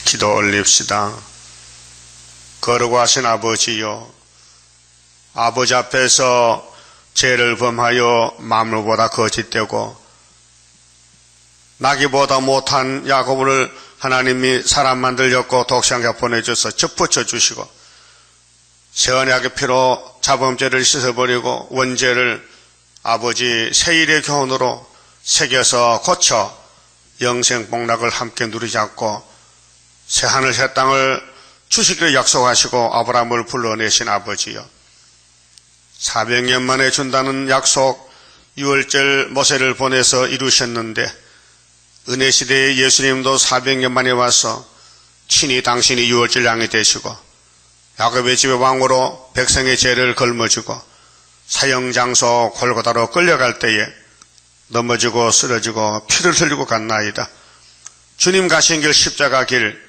기도 올립시다. 거룩하신 아버지여, 아버지 앞에서 죄를 범하여 만물보다 거짓되고 나기보다 못한 야곱을 하나님이 사람 만들렸고 독생자 보내줘서 접붙여 주시고 선악의 피로 자범죄를 씻어버리고 원죄를 아버지 세일의 교훈으로 새겨서 고쳐 영생 복락을 함께 누리지 않고 새하늘 새 땅을 주시기를 약속하시고 아브라함을 불러내신 아버지여, 400년 만에 준다는 약속 유월절 모세를 보내서 이루셨는데 은혜시대에 예수님도 400년 만에 와서 친히 당신이 유월절 양이 되시고 야곱의 집의 왕으로 백성의 죄를 걸머지고 사형장소 골고다로 끌려갈 때에 넘어지고 쓰러지고 피를 흘리고 갔나이다. 주님 가신 길 십자가 길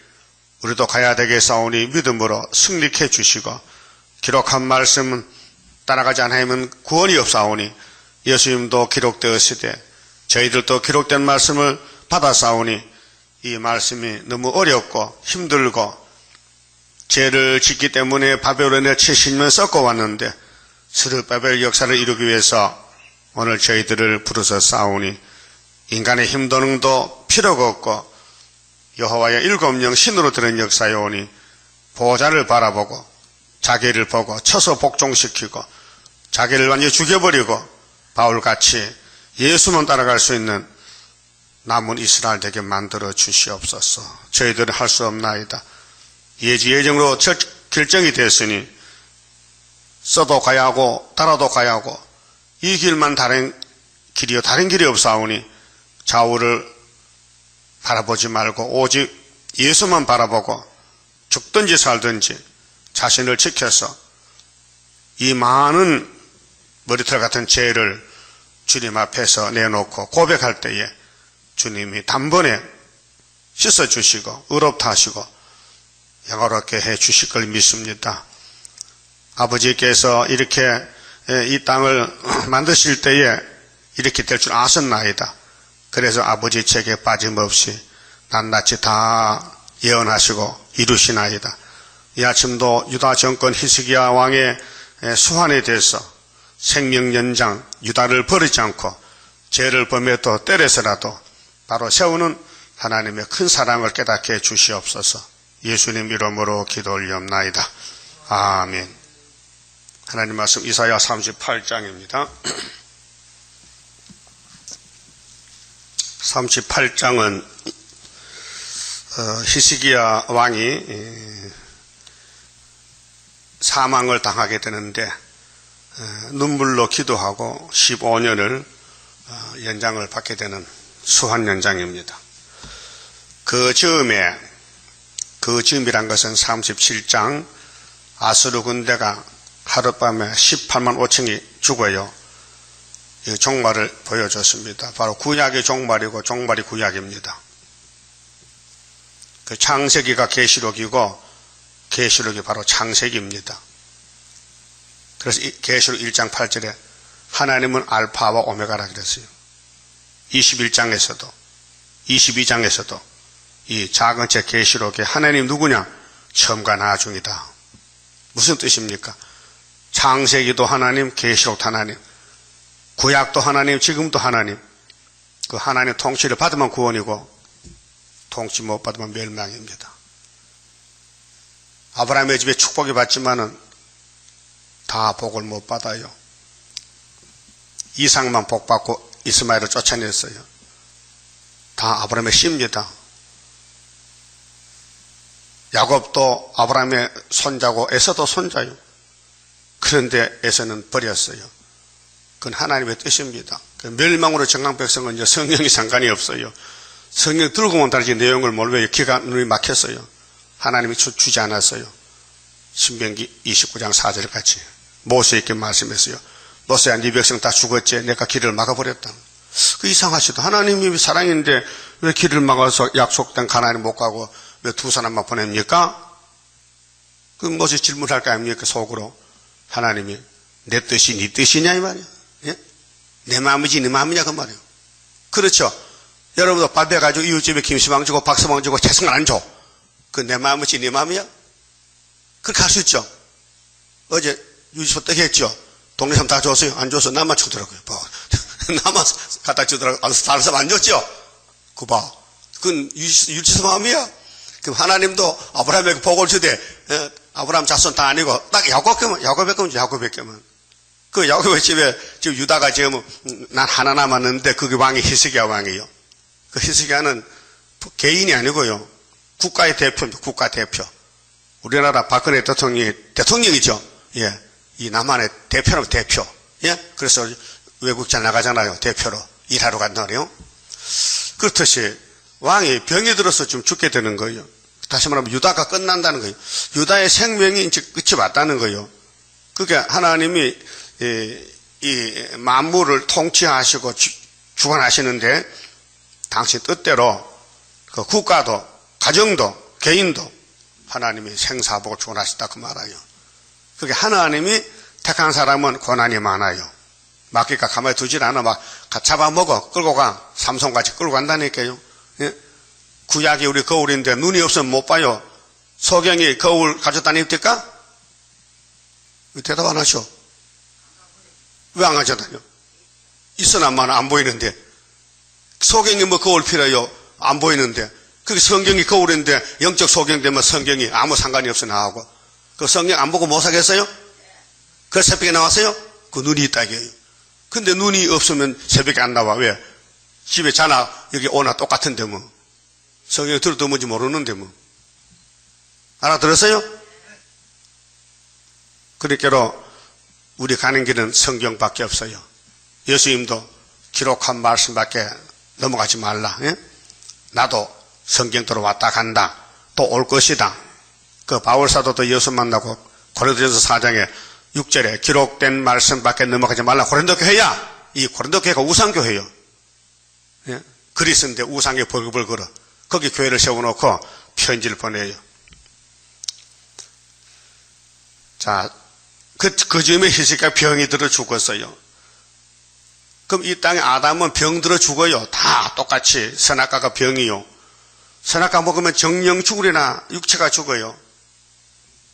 우리도 가야 되겠사오니 믿음으로 승리케 주시고 기록한 말씀은 따라가지 않으면 구원이 없사오니 예수님도 기록되었으되 저희들도 기록된 말씀을 받아사오니 이 말씀이 너무 어렵고 힘들고 죄를 짓기 때문에 바벨론에 70년 섞어왔는데 스룹바벨 역사를 이루기 위해서 오늘 저희들을 부르서 싸우니 인간의 힘도 능도 필요가 없고 여호와의 7령 신으로 들은 역사에 오니 보호자를 바라보고 자기를 보고 쳐서 복종시키고 자기를 완전히 죽여버리고 바울같이 예수만 따라갈 수 있는 남은 이스라엘 되게 만들어 주시옵소서. 저희들은 할 수 없나이다. 예지예정으로 결정이 됐으니 써도 가야 하고 따라도 가야 하고 이 길만 다른 길이요 다른 길이 없사오니 좌우를 바라보지 말고 오직 예수만 바라보고 죽든지 살든지 자신을 지켜서 이 많은 머리털 같은 죄를 주님 앞에서 내놓고 고백할 때에 주님이 단번에 씻어주시고 의롭다 하시고 영화롭게 해 주실 걸 믿습니다. 아버지께서 이렇게 이 땅을 만드실 때에 이렇게 될 줄 아셨나이다. 그래서 아버지 책에 빠짐없이 낱낱이 다 예언하시고 이루시나이다. 이 아침도 유다 정권 히스기야 왕의 수환에 대해서 생명 연장 유다를 버리지 않고 죄를 범해도 때려서라도 바로 세우는 하나님의 큰 사랑을 깨닫게 해 주시옵소서. 예수님 이름으로 기도 올리옵나이다. 아멘. 하나님 말씀 이사야 38장입니다. 38장은 히스기야 왕이 사망을 당하게 되는데 눈물로 기도하고 15년을 연장을 받게 되는 수환 연장입니다. 그 즈음이란 것은 37장 아수르 군대가 하룻밤에 18만 5천이 죽어요. 이 종말을 보여줬습니다. 바로 구약의 종말이고 종말이 구약입니다. 그 창세기가 계시록이고 계시록이 바로 창세기입니다. 그래서 계시록 1장 8절에 하나님은 알파와 오메가라 그랬어요. 21장에서도 22장에서도 이 작은 책 계시록에 하나님 누구냐? 처음과 나중이다. 무슨 뜻입니까? 창세기도 하나님, 계시록도 하나님, 구약도 하나님, 지금도 하나님. 그 하나님 통치를 받으면 구원이고 통치 못 받으면 멸망입니다. 아브라함의 집에 축복이 받지만은 다 복을 못 받아요. 이삭만 복 받고 이스마엘을 쫓아냈어요. 다 아브라함의 씨입니다. 야곱도 아브라함의 손자고 에서도 손자요. 그런데 에서는 버렸어요. 그건 하나님의 뜻입니다. 멸망으로 정한 백성은 이제 성령이 상관이 없어요. 성령 들고 온 다르지 내용을 몰라요. 귀가 눈이 막혔어요. 하나님이 주지 않았어요. 신명기 29장 4절 같이 모세에게 말씀했어요. 모세야 네 백성 다 죽었지. 내가 길을 막아버렸다. 그 이상하시다. 하나님이 사랑인데 왜 길을 막아서 약속된 가나안에 못 가고 왜 두 사람만 보냅니까? 그 모세 질문할 거 아닙니까? 속으로. 하나님이 내 뜻이 네 뜻이냐 이 말이야. 예? 내 마음이지 네 마음이냐 그 말이에요. 그렇죠. 여러분도 밥 해가지고 이웃집에 김치망 주고 박스망 주고 채승을 안 줘. 그 내 마음이지 네 마음이야? 그렇게 할 수 있죠. 어제 유지소 떡 했죠. 동네 사람 다 줬어요. 안 줘서 나만 주더라고요. 봐. 나만 갖다 주더라고요. 다른 사람 안 줬죠? 그 봐. 그건 유지소 마음이야? 그럼 하나님도 아브라함에게 복을 주되, 아브라함 자손 다 아니고, 딱 야곱의 거면. 그 야곱의 집에 지금 유다가 지금 난 하나 남았는데 그게 왕이 히스기야 왕이에요. 그 히스기야는 개인이 아니고요. 국가의 대표입니다. 국가 대표. 우리나라 박근혜 대통령이죠. 예. 이 남한의 대표로 대표. 예. 그래서 외국 잘 나가잖아요. 대표로 일하러 간다 그래요. 그렇듯이 왕이 병이 들어서 좀 죽게 되는 거예요. 다시 말하면 유다가 끝난다는 거예요. 유다의 생명이 이제 끝이 왔다는 거예요. 그게 하나님이 이 만물을 통치하시고 주관하시는데 당신 뜻대로 그 국가도 가정도 개인도 하나님이 생사하고 주관하시다 그 말이에요. 그게 하나님이 택한 사람은 고난이 많아요. 맡기니까 가만히 두질 않아. 막 잡아먹어 끌고 가. 삼손같이 끌고 간다니까요. 예? 구약이 우리 거울인데 눈이 없으면 못 봐요. 소경이 거울 가져다닙니까? 대답 안 하셔. 왜 안 가져다녀? 있어나만 안 보이는데. 소경이 뭐 거울 필요해요? 안 보이는데. 그게 성경이 거울인데 영적 소경 되면 성경이 아무 상관이 없어 나하고. 그 성경 안 보고 못 사겠어요? 그 새벽에 나왔어요? 그 눈이 있다 이게요. 근데 눈이 없으면 새벽에 안 나와. 왜? 집에 자나 여기 오나 똑같은데 뭐. 성경에 들어도 뭔지 모르는데 뭐. 알아들었어요? 그러니까 우리 가는 길은 성경밖에 없어요. 예수님도 기록한 말씀밖에 넘어가지 말라. 예? 나도 성경대로 왔다 간다. 또 올 것이다. 그 바울사도도 예수 만나고 고린도전서 4장에 6절에 기록된 말씀밖에 넘어가지 말라. 고린도 교회야. 이 고린도 교회가 우상교회예요. 예? 그리스인데 우상에 벌금을 걸어. 거기 교회를 세워놓고 편지를 보내요. 자, 그 즈음에 히스기야가 병이 들어 죽었어요. 그럼 이 땅에 아담은 병 들어 죽어요. 다 똑같이 선악과가 병이요. 선악과 먹으면 정령 죽으려나 육체가 죽어요.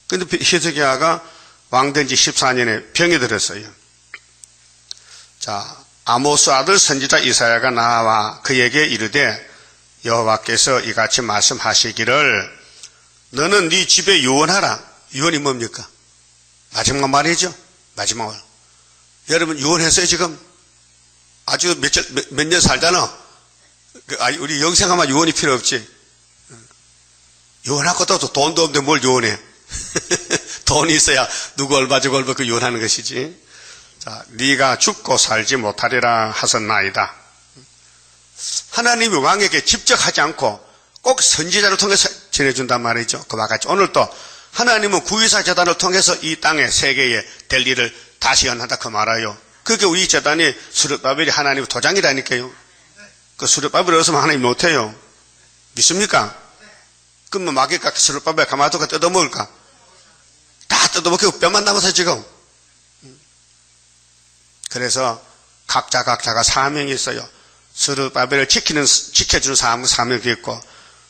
근데 히스기야가 왕된 지 14년에 병이 들었어요. 자, 아모스 아들 선지자 이사야가 나와 그에게 이르되 여호와께서 이같이 말씀하시기를 너는 네 집에 유언하라. 유언이 뭡니까? 마지막 말이죠. 마지막 말. 여러분 유언했어요 지금? 아주 몇 년 살잖아. 우리 영생하면 유언이 필요 없지. 유언할 것도 없어. 돈도 없는데 뭘 유언해. 돈이 있어야 누구 얼마 주고 얼마 그 유언하는 것이지. 자, 네가 죽고 살지 못하리라 하셨나이다. 하나님이 왕에게 직접 하지 않고 꼭 선지자를 통해서 전해준단 말이죠. 그와 같이 오늘도 하나님은 구의사 재단을 통해서 이 땅에 세계에 될 일을 다시 연한다 그 말아요. 그게 우리 재단이 스룹바벨이 하나님의 도장이라니까요. 그 스룹바벨이 없으면 하나님 못해요. 믿습니까? 그러면 마귀가 스룹바벨 가마도가 뜯어먹을까? 다 뜯어먹고 뼈만 남아서 지금. 그래서 각자가 사명이 있어요. 스룹바벨을 지켜주는 사명도 있고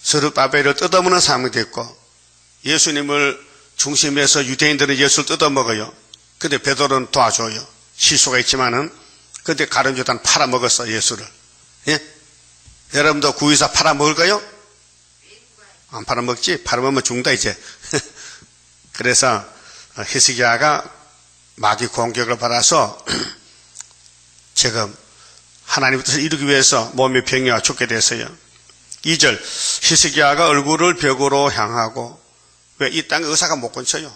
스룹바벨을 뜯어먹는 사명도 있고 예수님을 중심에서 유대인들은 예수를 뜯어먹어요. 근데 베드로는 도와줘요. 실수가 있지만은 근데 가룟 유다는 팔아먹었어 예수를. 예? 여러분도 구의사 팔아먹을까요? 안 팔아먹지? 팔아먹으면 죽는다 이제. 그래서 히스기야가 마귀 공격을 받아서 지금 하나님의 뜻을 이루기 위해서 몸이 병이와 죽게 됐어요. 2절 히스기야가 얼굴을 벽으로 향하고 왜 이 땅에 의사가 못 고쳐요.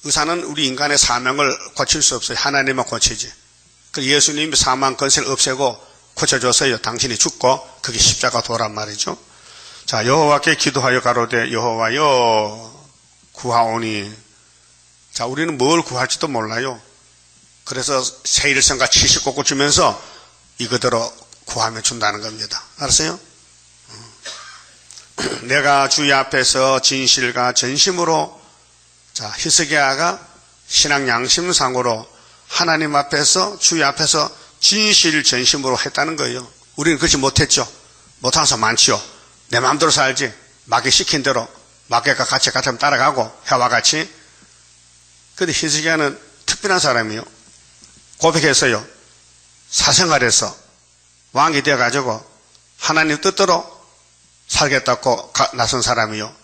의사는 우리 인간의 사명을 고칠 수 없어요. 하나님만 고치지. 그 예수님이 사망 권세를 없애고 고쳐줬어요. 당신이 죽고 그게 십자가 도란 말이죠. 자, 여호와께 기도하여 가로되 여호와여 구하오니. 자, 우리는 뭘 구할지도 몰라요. 그래서 세일성가 70곡을 주면서 이거대로 구하면 준다는 겁니다. 알았어요? 내가 주의 앞에서 진실과 전심으로, 자, 히스기야가 신앙 양심상으로 하나님 앞에서 주의 앞에서 진실 전심으로 했다는 거예요. 우리는 그렇지 못했죠. 못한 사람 많지요. 내 마음대로 살지. 마귀 시킨 대로 마귀가 같이 따라가고 해와 같이. 근데 히스기야는 특별한 사람이요. 고백했어요. 사생활에서 왕이 되어가지고 하나님 뜻대로 살겠다고 나선 사람이요.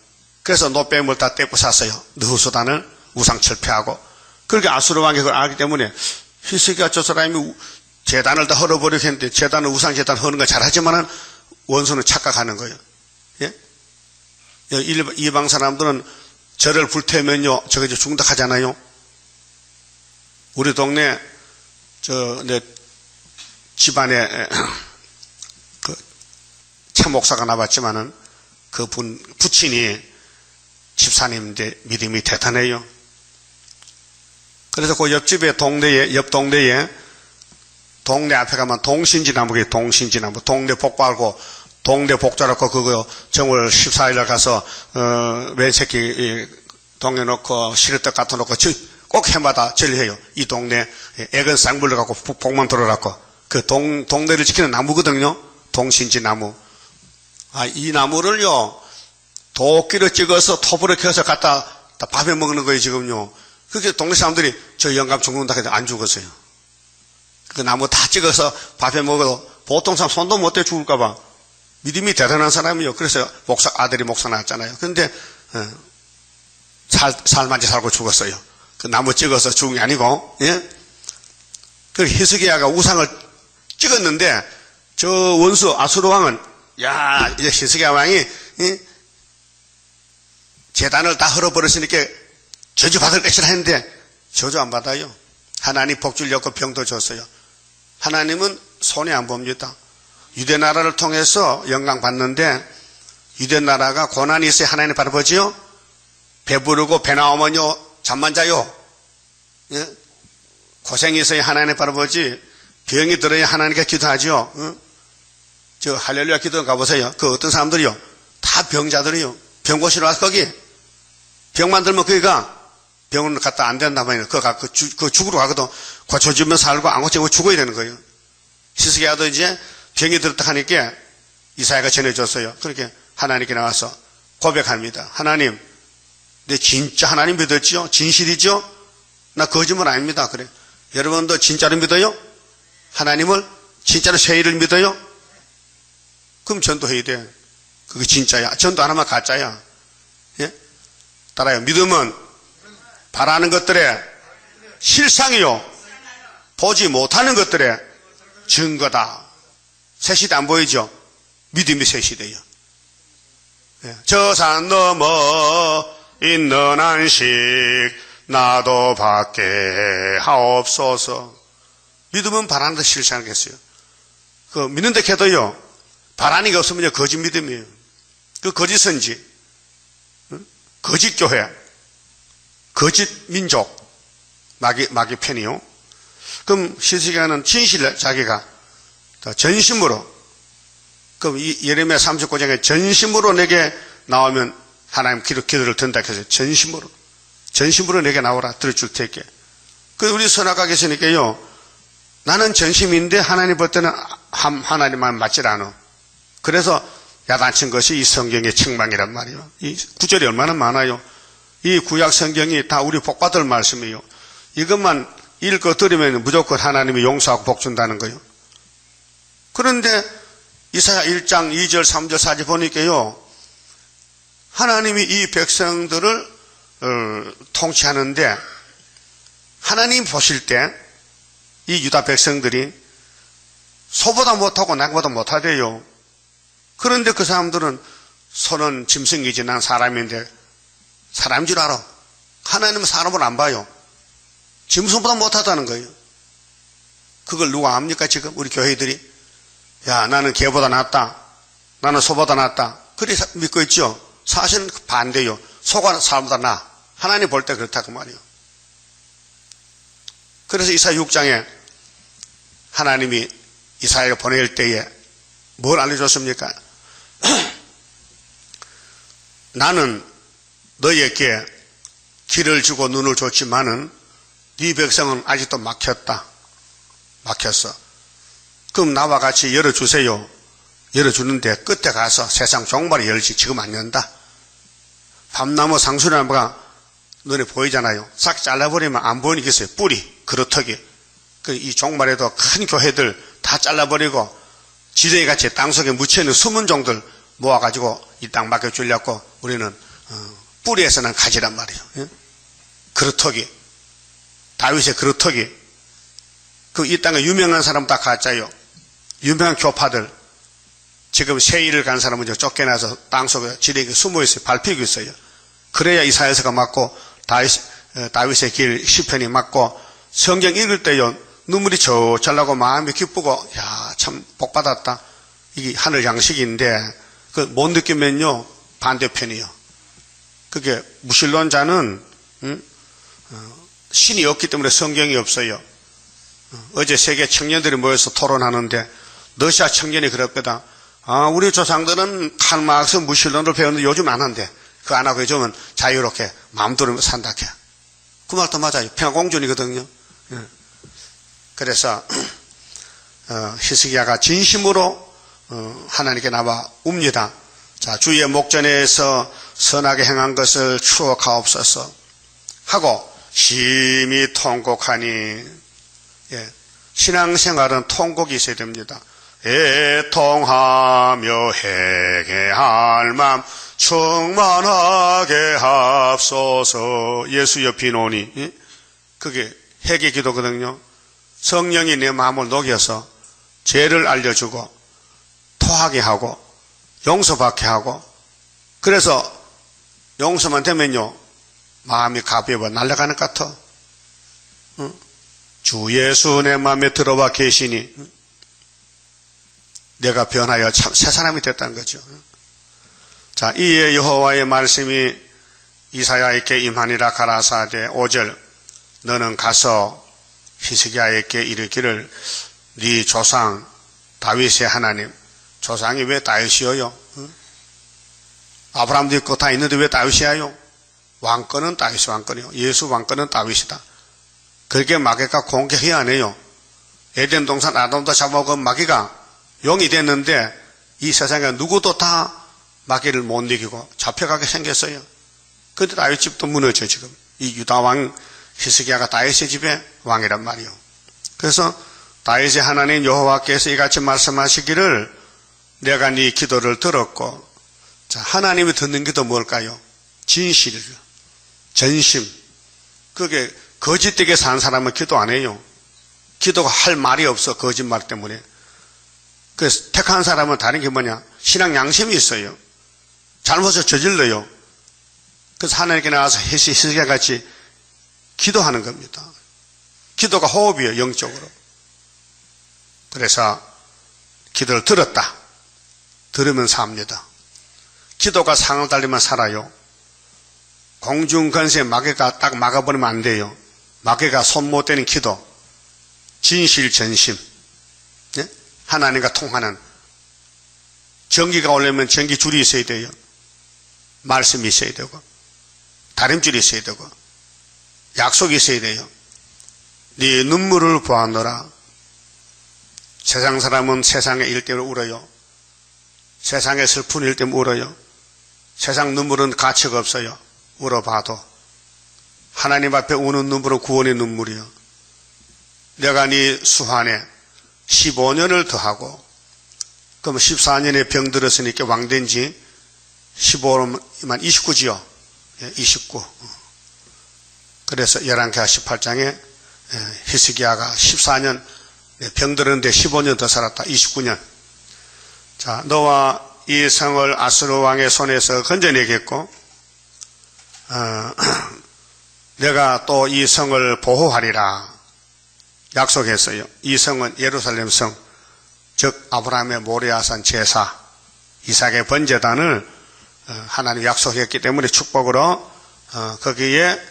그래서 노뱀을 다 떼고 샀어요. 느후수단을 우상 철폐하고. 그렇게 아수르 왕이 그걸 알기 때문에 히스기야 저 사람이 제단을 다 헐어버리겠는데 제단을 우상 제단 하는 거 잘하지만은 원수는 착각하는 거예요. 예? 이방 사람들은 절을 불태우면요, 저거 이제 중독하잖아요. 우리 동네, 내 집안에, 차 목사가 나왔지만은, 부친이 집사님인데 믿음이 대단해요. 그래서 그 옆집에 옆 동네에, 동네 앞에 가면 동신지나무가 동신지나무, 동네 복발고, 동네 복자라고 그거 정월 14일날 가서 왼 새끼 동네 놓고 시루떡 갖다 놓고 꼭 해마다 절해요. 이 동네 애건 쌍불러 갖고 복만 들어갖고 그 동네를 지키는 나무거든요. 동신지 나무. 이 나무를요 도끼를 찍어서 톱으로 켜서 갖다 밥에 먹는 거예요 지금요. 그렇게 동네 사람들이 저 영감 죽는다 해도 안 죽었어요. 그 나무 다 찍어서 밥에 먹어도 보통 사람 손도 못 대 죽을까봐. 믿음이 대단한 사람이요. 그래서 아들이 목사 나왔잖아요. 그런데 살만지 살고 죽었어요. 그 나무 찍어서 죽은 게 아니고. 예? 그 히스기야가 우상을 찍었는데 저 원수 아수르 왕은 이제 히스기야 왕이 제단을 다 헐어버렸으니까 저주받을 것이라 했는데 저주 안 받아요. 하나님 복 주려고 병도 줬어요. 하나님은 손해 안 봅니다. 유대 나라를 통해서 영광 받는데 유대 나라가 고난이 있어야 하나님 바라보지요. 배부르고 배 나오면요 잠만 자요. 예? 고생이 있어야 하나님 바라보지. 병이 들어야 하나님께 기도하죠. 저 할렐루야 기도 가보세요. 그 어떤 사람들이요 다 병자들이요. 병 고시러 와서 거기 병만 들면 거기가 병원 갔다 안 된다 말이에요. 그 죽으러 가거든. 고쳐주면 살고 안 고치면 죽어야 되는 거예요. 히스기야도 이제 병이 들었다 하니까 이사야가 전해줬어요. 그렇게 하나님께 나와서 고백합니다. 하나님, 내 진짜 하나님 믿었지요? 진실이죠? 나 거짓말 아닙니다. 그래. 여러분도 진짜로 믿어요? 하나님을 진짜로 세일을 믿어요? 그럼 전도해야 돼. 그게 진짜야. 전도 안 하면 가짜야. 예? 따라요. 믿음은 바라는 것들의 실상이요. 보지 못하는 것들의 증거다. 새 시대 안 보이죠? 믿음이 새 시대예요. 저 산 넘어 있는 안식 나도 받게 하옵소서. 믿음은 바라는 데 실상하겠어요. 그 믿는데 해도요 바라는 게 없으면 거짓 믿음이에요. 그 거짓 선지, 거짓 교회, 거짓 민족, 마귀 편이요. 그럼 히스기야는 진실을 자기가 전심으로, 그럼 예레미야 39장에 전심으로 내게 나오면 하나님 기도를 든다 해서 전심으로 내게 나오라 들어줄 테게. 그 우리 선악가 계시니까요 나는 전심인데 하나님 볼 때는 하나님만 맞질 않아. 그래서 야단친 것이 이 성경의 책망이란 말이에요. 이 구절이 얼마나 많아요. 이 구약 성경이 다 우리 복받을 말씀이에요. 이것만 읽고 들으면 무조건 하나님이 용서하고 복 준다는 거예요. 그런데 이사야 1장 2절 3절 4절 보니까요 하나님이 이 백성들을 통치하는데 하나님 보실 때 이 유다 백성들이 소보다 못하고 나보다 못하대요. 그런데 그 사람들은 손은 짐승이 지난 사람인데 사람인 줄 알아. 하나님은 사람을 안 봐요. 짐승보다 못하다는 거예요. 그걸 누가 압니까 지금 우리 교회들이? 야 나는 개보다 낫다. 나는 소보다 낫다. 그리 믿고 있죠. 사실은 반대요. 소가 사람보다 나아. 하나님 볼 때 그렇다고 말이에요. 그래서 이사야 6장에 하나님이 이사야를 보낼 때에 뭘 알려줬습니까? 나는 너에게 길을 주고 눈을 줬지만은 네 백성은 아직도 막혔다. 막혔어. 그럼 나와 같이 열어주세요. 열어주는데 끝에 가서 세상 종말이 열지 지금 안 연다. 밤나무 상수나무가 눈에 보이잖아요. 싹 잘라버리면 안 보이겠어요. 뿌리, 그루터기. 이 종말에도 큰 교회들 다 잘라버리고 지렁이 같이 땅속에 묻혀있는 숨은 종들 모아가지고 이 땅 맡겨주려고 우리는 뿌리에서는 가지란 말이에요. 예? 그루터기. 다윗의 그루터기. 이 땅에 유명한 사람 다 가짜요. 유명한 교파들. 지금 세일을 간 사람은 쫓겨나서 땅속에 지렁이 숨어있어요. 밟히고 있어요. 그래야 이사야서가 맞고 다윗의 길 시편이 맞고 성경 읽을 때요 눈물이 저절 나고 마음이 기쁘고 야, 참 복받았다. 이게 하늘 양식인데 못 느끼면요 반대편이요. 그게 무신론자는 신이 없기 때문에 성경이 없어요. 어제 세계 청년들이 모여서 토론하는데 러시아 청년이 그랬거든. 우리 조상들은 칼막스 무신론을 배웠는데 요즘 안 한대. 그거 안 하고 요즘은 자유롭게 마음대로 산다 해. 그 말도 맞아요. 평화공존이거든요. 그래서 히스기야가 진심으로 하나님께 나와 웁니다. 자, 주의 목전에서 선하게 행한 것을 추억하옵소서 하고 심히 통곡하니, 예, 신앙생활은 통곡이 있어야 됩니다. 애통하며 회개할 맘 충만하게 합소서. 예수여 비노니. 예? 그게 회개 기도거든요. 성령이 내 마음을 녹여서 죄를 알려주고 토하게 하고 용서받게 하고, 그래서 용서만 되면요 마음이 가벼워 날아가는 것 같아. 주 예수 내 마음에 들어와 계시니 내가 변하여 참 새 사람이 됐다는 거죠. 자, 이에 여호와의 말씀이 이사야에게 임하니라 가라사대 5절 너는 가서 히스기야에게 이르기를 네 조상 다윗의 하나님. 조상이 왜 다윗이어요? 아브라함도 있고 다 있는데 왜 다윗이야요? 왕권은 다윗 왕권이요. 예수 왕권은 다윗이다. 그렇게 마귀가 공격해야 안 해요. 에덴 동산 아담도 잡아먹은 마귀가 용이 됐는데 이 세상에 누구도 다 마귀를 못 이기고 잡혀가게 생겼어요. 그런데 다윗 집도 무너져. 지금 이 유다 왕 히스기야가 다윗의 집의 왕이란 말이요. 그래서 다윗의 하나님 여호와께서 이같이 말씀하시기를 내가 네 기도를 들었고, 자, 하나님이 듣는 기도 뭘까요? 진실, 전심. 그게 거짓되게 산 사람은 기도 안 해요. 기도가 할 말이 없어. 거짓말 때문에. 그래서 택한 사람은 다른 게 뭐냐? 신앙 양심이 있어요. 잘못을 저질러요. 그래서 하나님께 나와서 히스기야 같이 기도하는 겁니다. 기도가 호흡이에요. 영적으로. 그래서 기도를 들었다. 들으면 삽니다. 기도가 상을 달리면 살아요. 공중건세 마귀가 딱 막아버리면 안 돼요. 마귀가 손 못 대는 기도. 진실 전심. 네? 하나님과 통하는. 전기가 오려면 전기줄이 있어야 돼요. 말씀이 있어야 되고 다림줄이 있어야 되고 약속이 있어야 돼요. 네 눈물을 보았노라. 세상 사람은 세상의 일 때문에 울어요. 세상의 슬픈 일 때문에 울어요. 세상 눈물은 가치가 없어요. 울어봐도 하나님 앞에 우는 눈물은 구원의 눈물이요. 내가 네 수환에 15년을 더하고, 그럼 14년에 병들었으니까 왕된 지 15만 29지요. 29. 그래서 11개 18장에 히스기야가 14년 병들었는데 15년 더 살았다. 29년. 자, 너와 이 성을 아수르 왕의 손에서 건져내겠고, 내가 또 이 성을 보호하리라 약속했어요. 이 성은 예루살렘 성, 즉 아브라함의 모리아산 제사, 이삭의 번제단을 하나님 약속했기 때문에 축복으로 거기에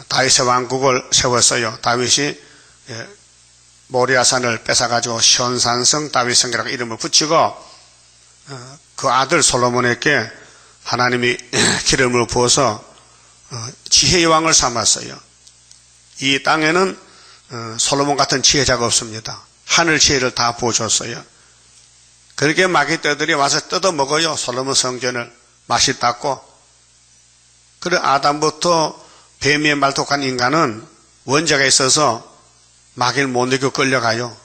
다윗의 왕국을 세웠어요. 다윗이 모리아산을 뺏어가지고 시온산성 다윗성이라고 이름을 붙이고, 그 아들 솔로몬에게 하나님이 기름을 부어서 지혜의 왕을 삼았어요. 이 땅에는 솔로몬 같은 지혜자가 없습니다. 하늘 지혜를 다 부어줬어요. 그렇게 마귀떼들이 와서 뜯어먹어요. 솔로몬 성전을 맛있다고. 그래 아담부터 뱀의 말독한 인간은 원죄가 있어서 마귀를 못 이겨 끌려가요.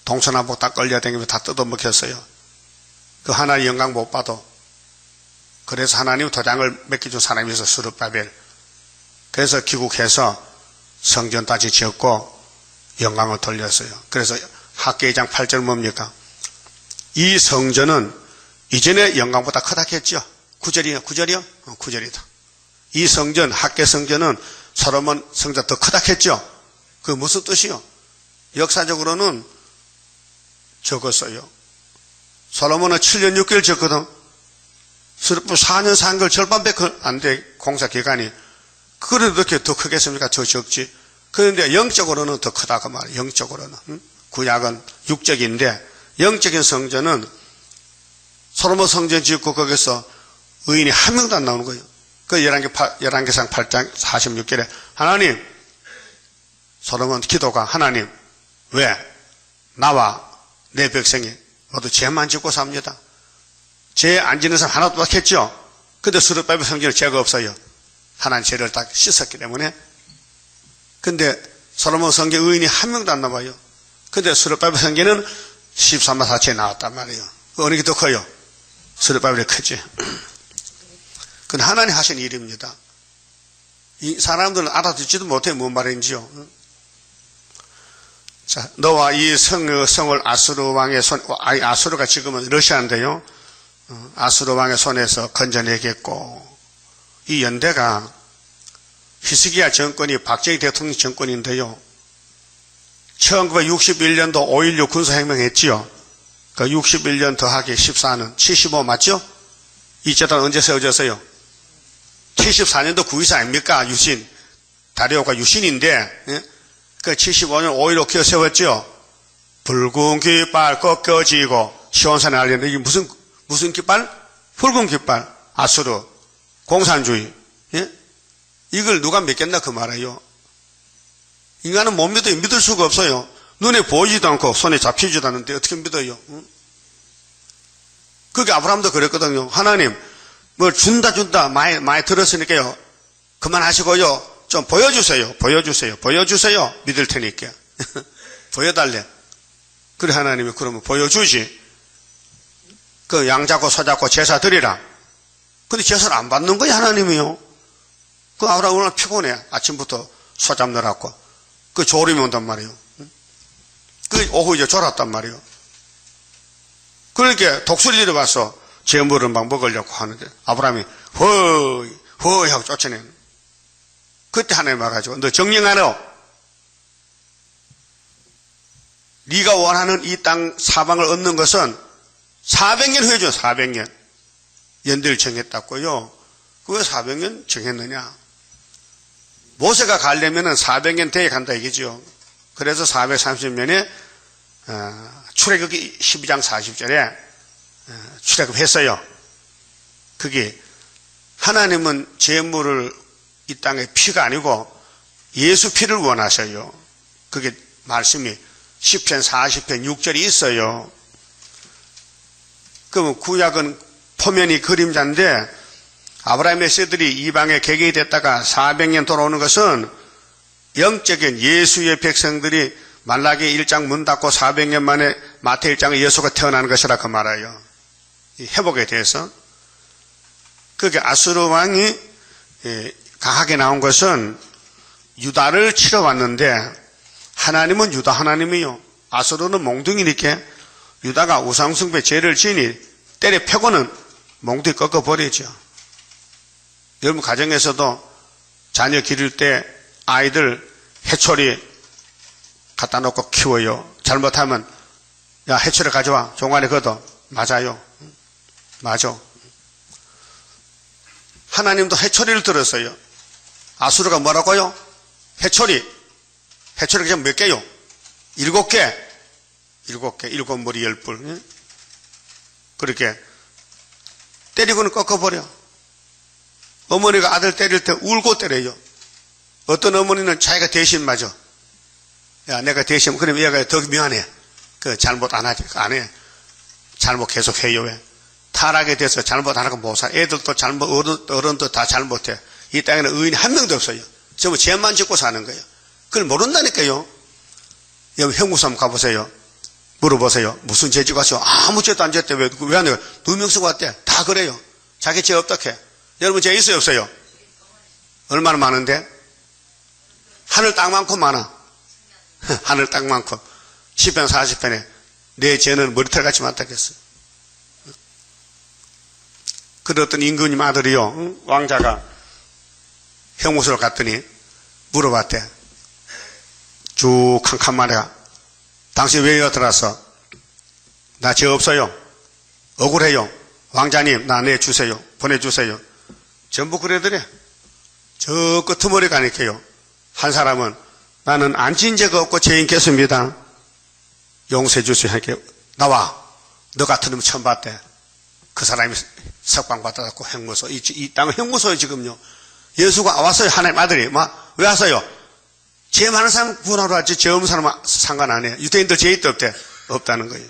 동서남북 다 끌려다니면서 다 뜯어먹혔어요. 그 하나님 영광 못 봐도. 그래서 하나님 도장을 맡겨준 사람이 있어 스룹바벨. 그래서 귀국해서 성전 다시 지었고 영광을 돌렸어요. 그래서 학개장 8절 뭡니까? 이 성전은 이전의 영광보다 크다 했죠. 9절이요? 9절이다. 이 성전, 학개 성전은 솔로몬 성전 더 크다 했죠. 그 무슨 뜻이요? 역사적으로는 적었어요. 솔로몬은 7년 6개월 적거든. 4년 4개월 절반밖에 안 돼, 공사 기간이. 그래도 이렇게 더 크겠습니까? 더 적지. 그런데 영적으로는 더 크다, 그 말이에요. 영적으로는. 구약은 육적인데, 영적인 성전은 솔로몬 성전 짓고 거기서 의인이 한 명도 안 나오는 거예요. 그 11개상 8장 46절에 하나님, 솔로몬 기도가 하나님, 왜? 나와 내 백성이 모두 죄만 짓고 삽니다. 죄 안 짓는 사람 하나도 없겠죠? 근데 스룹바벨 성전에 죄가 없어요. 하나님 죄를 다 씻었기 때문에. 근데 솔로몬 성전 의인이 한 명도 안 나와요. 근데 스룹바벨 성전은 13만 4천에 나왔단 말이에요. 어느 게 더 커요? 스룹바벨이 크지. 그건 하나님 하신 일입니다. 이 사람들은 알아듣지도 못해 뭔 말인지요. 자, 너와 이 성을 아수르 왕의 아수르가 지금은 러시아인데요. 아수르 왕의 손에서 건져내겠고, 이 연대가 히스기야 정권이 박정희 대통령 정권인데요. 1961년도 5.16 군사혁명 했지요. 그 61년 더하기 14는 75 맞죠? 이 재단 언제 세워졌어요? 74년도 9.24 아닙니까? 유신. 다리오가 유신인데, 그 75년 5.15 기어 세웠죠? 붉은 깃발 꺾여지고, 시온산에 알렸는데, 이게 무슨 깃발? 붉은 깃발. 아수르. 공산주의. 예? 이걸 누가 믿겠나 그 말이에요. 인간은 못 믿어요. 믿을 수가 없어요. 눈에 보이지도 않고 손에 잡히지도 않는데 어떻게 믿어요? 응? 그게 아브라함도 그랬거든요. 하나님, 뭘 준다 많이 들었으니까요. 그만하시고요. 좀 보여주세요. 믿을 테니까. 보여달래. 그래 하나님이 그러면 보여주지. 그 양 잡고 소 잡고 제사 드리라. 근데 제사를 안 받는 거야 하나님이요. 그 아브라함 오늘 피곤해. 아침부터 소 잡느라고. 그 졸음이 온단 말이에요. 그 오후 이제 졸았단 말이에요. 그러니까 독수리들이 와서 제물을 막 먹으려고 하는데 아브라함이 허이 하고 쫓아내는. 그때 하나님 와가지고 너 정령하노? 네가 원하는 이 땅 사방을 얻는 것은 400년 후에 줘. 400년. 연대를 정했다고요. 그 왜 400년 정했느냐? 모세가 가려면은 400년 뒤에 간다 이거죠. 그래서 430년에 출애굽기 12장 40절에 출애굽했어요. 그게 하나님은 제물을 이 땅의 피가 아니고 예수 피를 원하셔요. 그게 말씀이 시편 40편 6절이 있어요. 그러면 구약은 포면이 그림자인데 아브라함의 세들이 이방에 개개이 됐다가 400년 돌아오는 것은 영적인 예수의 백성들이 말라기 1장 문 닫고 400년 만에 마태 1장에 예수가 태어나는 것이라 그 말이에요. 이 회복에 대해서. 그게 아수르 왕이 강하게 나온 것은 유다를 치러 왔는데 하나님은 유다 하나님이요. 아수르는 몽둥이니까 유다가 우상숭배 죄를 지니 때려 패고는 몽둥이 꺾어버리죠. 여러분 가정에서도 자녀 기를 때 아이들 해초리 갖다 놓고 키워요. 잘못하면 야 해초리 가져와 종아리 걷어. 맞아요. 맞아. 하나님도 해초리를 들었어요. 아수르가 뭐라고요? 해초리가 그냥 몇 개요? 7개. 7 머리 10뿔. 그렇게 때리고는 꺾어버려. 어머니가 아들 때릴 때 울고 때려요. 어떤 어머니는 자기가 대신 맞아. 야, 내가 대신, 그러면 얘가 더 미안해. 그 잘못 안 하지. 안 해. 잘못 계속 해요. 왜? 타락에 대해서 잘못 안 하고 못 살아. 애들도 잘못, 어른도 다 잘못해. 이 땅에는 의인이 한 명도 없어요. 전부 죄만 짓고 사는 거예요. 그걸 모른다니까요. 여기 형무소 한번 가보세요. 물어보세요. 무슨 죄 지고 왔어요? 아무 죄도 안 지었대. 왜 안 해요? 2명 쓰고 왔대. 다 그래요. 자기 죄 없다 해. 여러분 죄 있어요? 없어요? 얼마나 많은데? 하늘 땅만큼 많아. 하늘 땅만큼. 10편 40편에 내 죄는 머리털같이 많다겠어. 그래 어떤 임금님 아들이요. 왕자가 형무소를 갔더니 물어봤대. 쭉 칸칸 말해가. 당신 왜 여기 들어왔어? 나 죄 없어요. 억울해요. 왕자님 나 내주세요. 보내주세요. 전부 그래더래. 저 끄트머리 가니까요. 한 사람은 나는 안 지은 죄가 없고 죄인 깼습니다. 용서해 주세요. 하니까 나와. 너 같은 놈 처음 봤대. 그 사람이 석방 받아갖고 형무소. 이 땅은 형무소예요 지금요. 예수가 왔어요. 하나님 아들이. 왜 왔어요? 죄 많은 사람 구원하러 왔지. 죄 없는 사람은 상관 안 해요. 유대인들 죄 있다 없대? 없다는 거예요.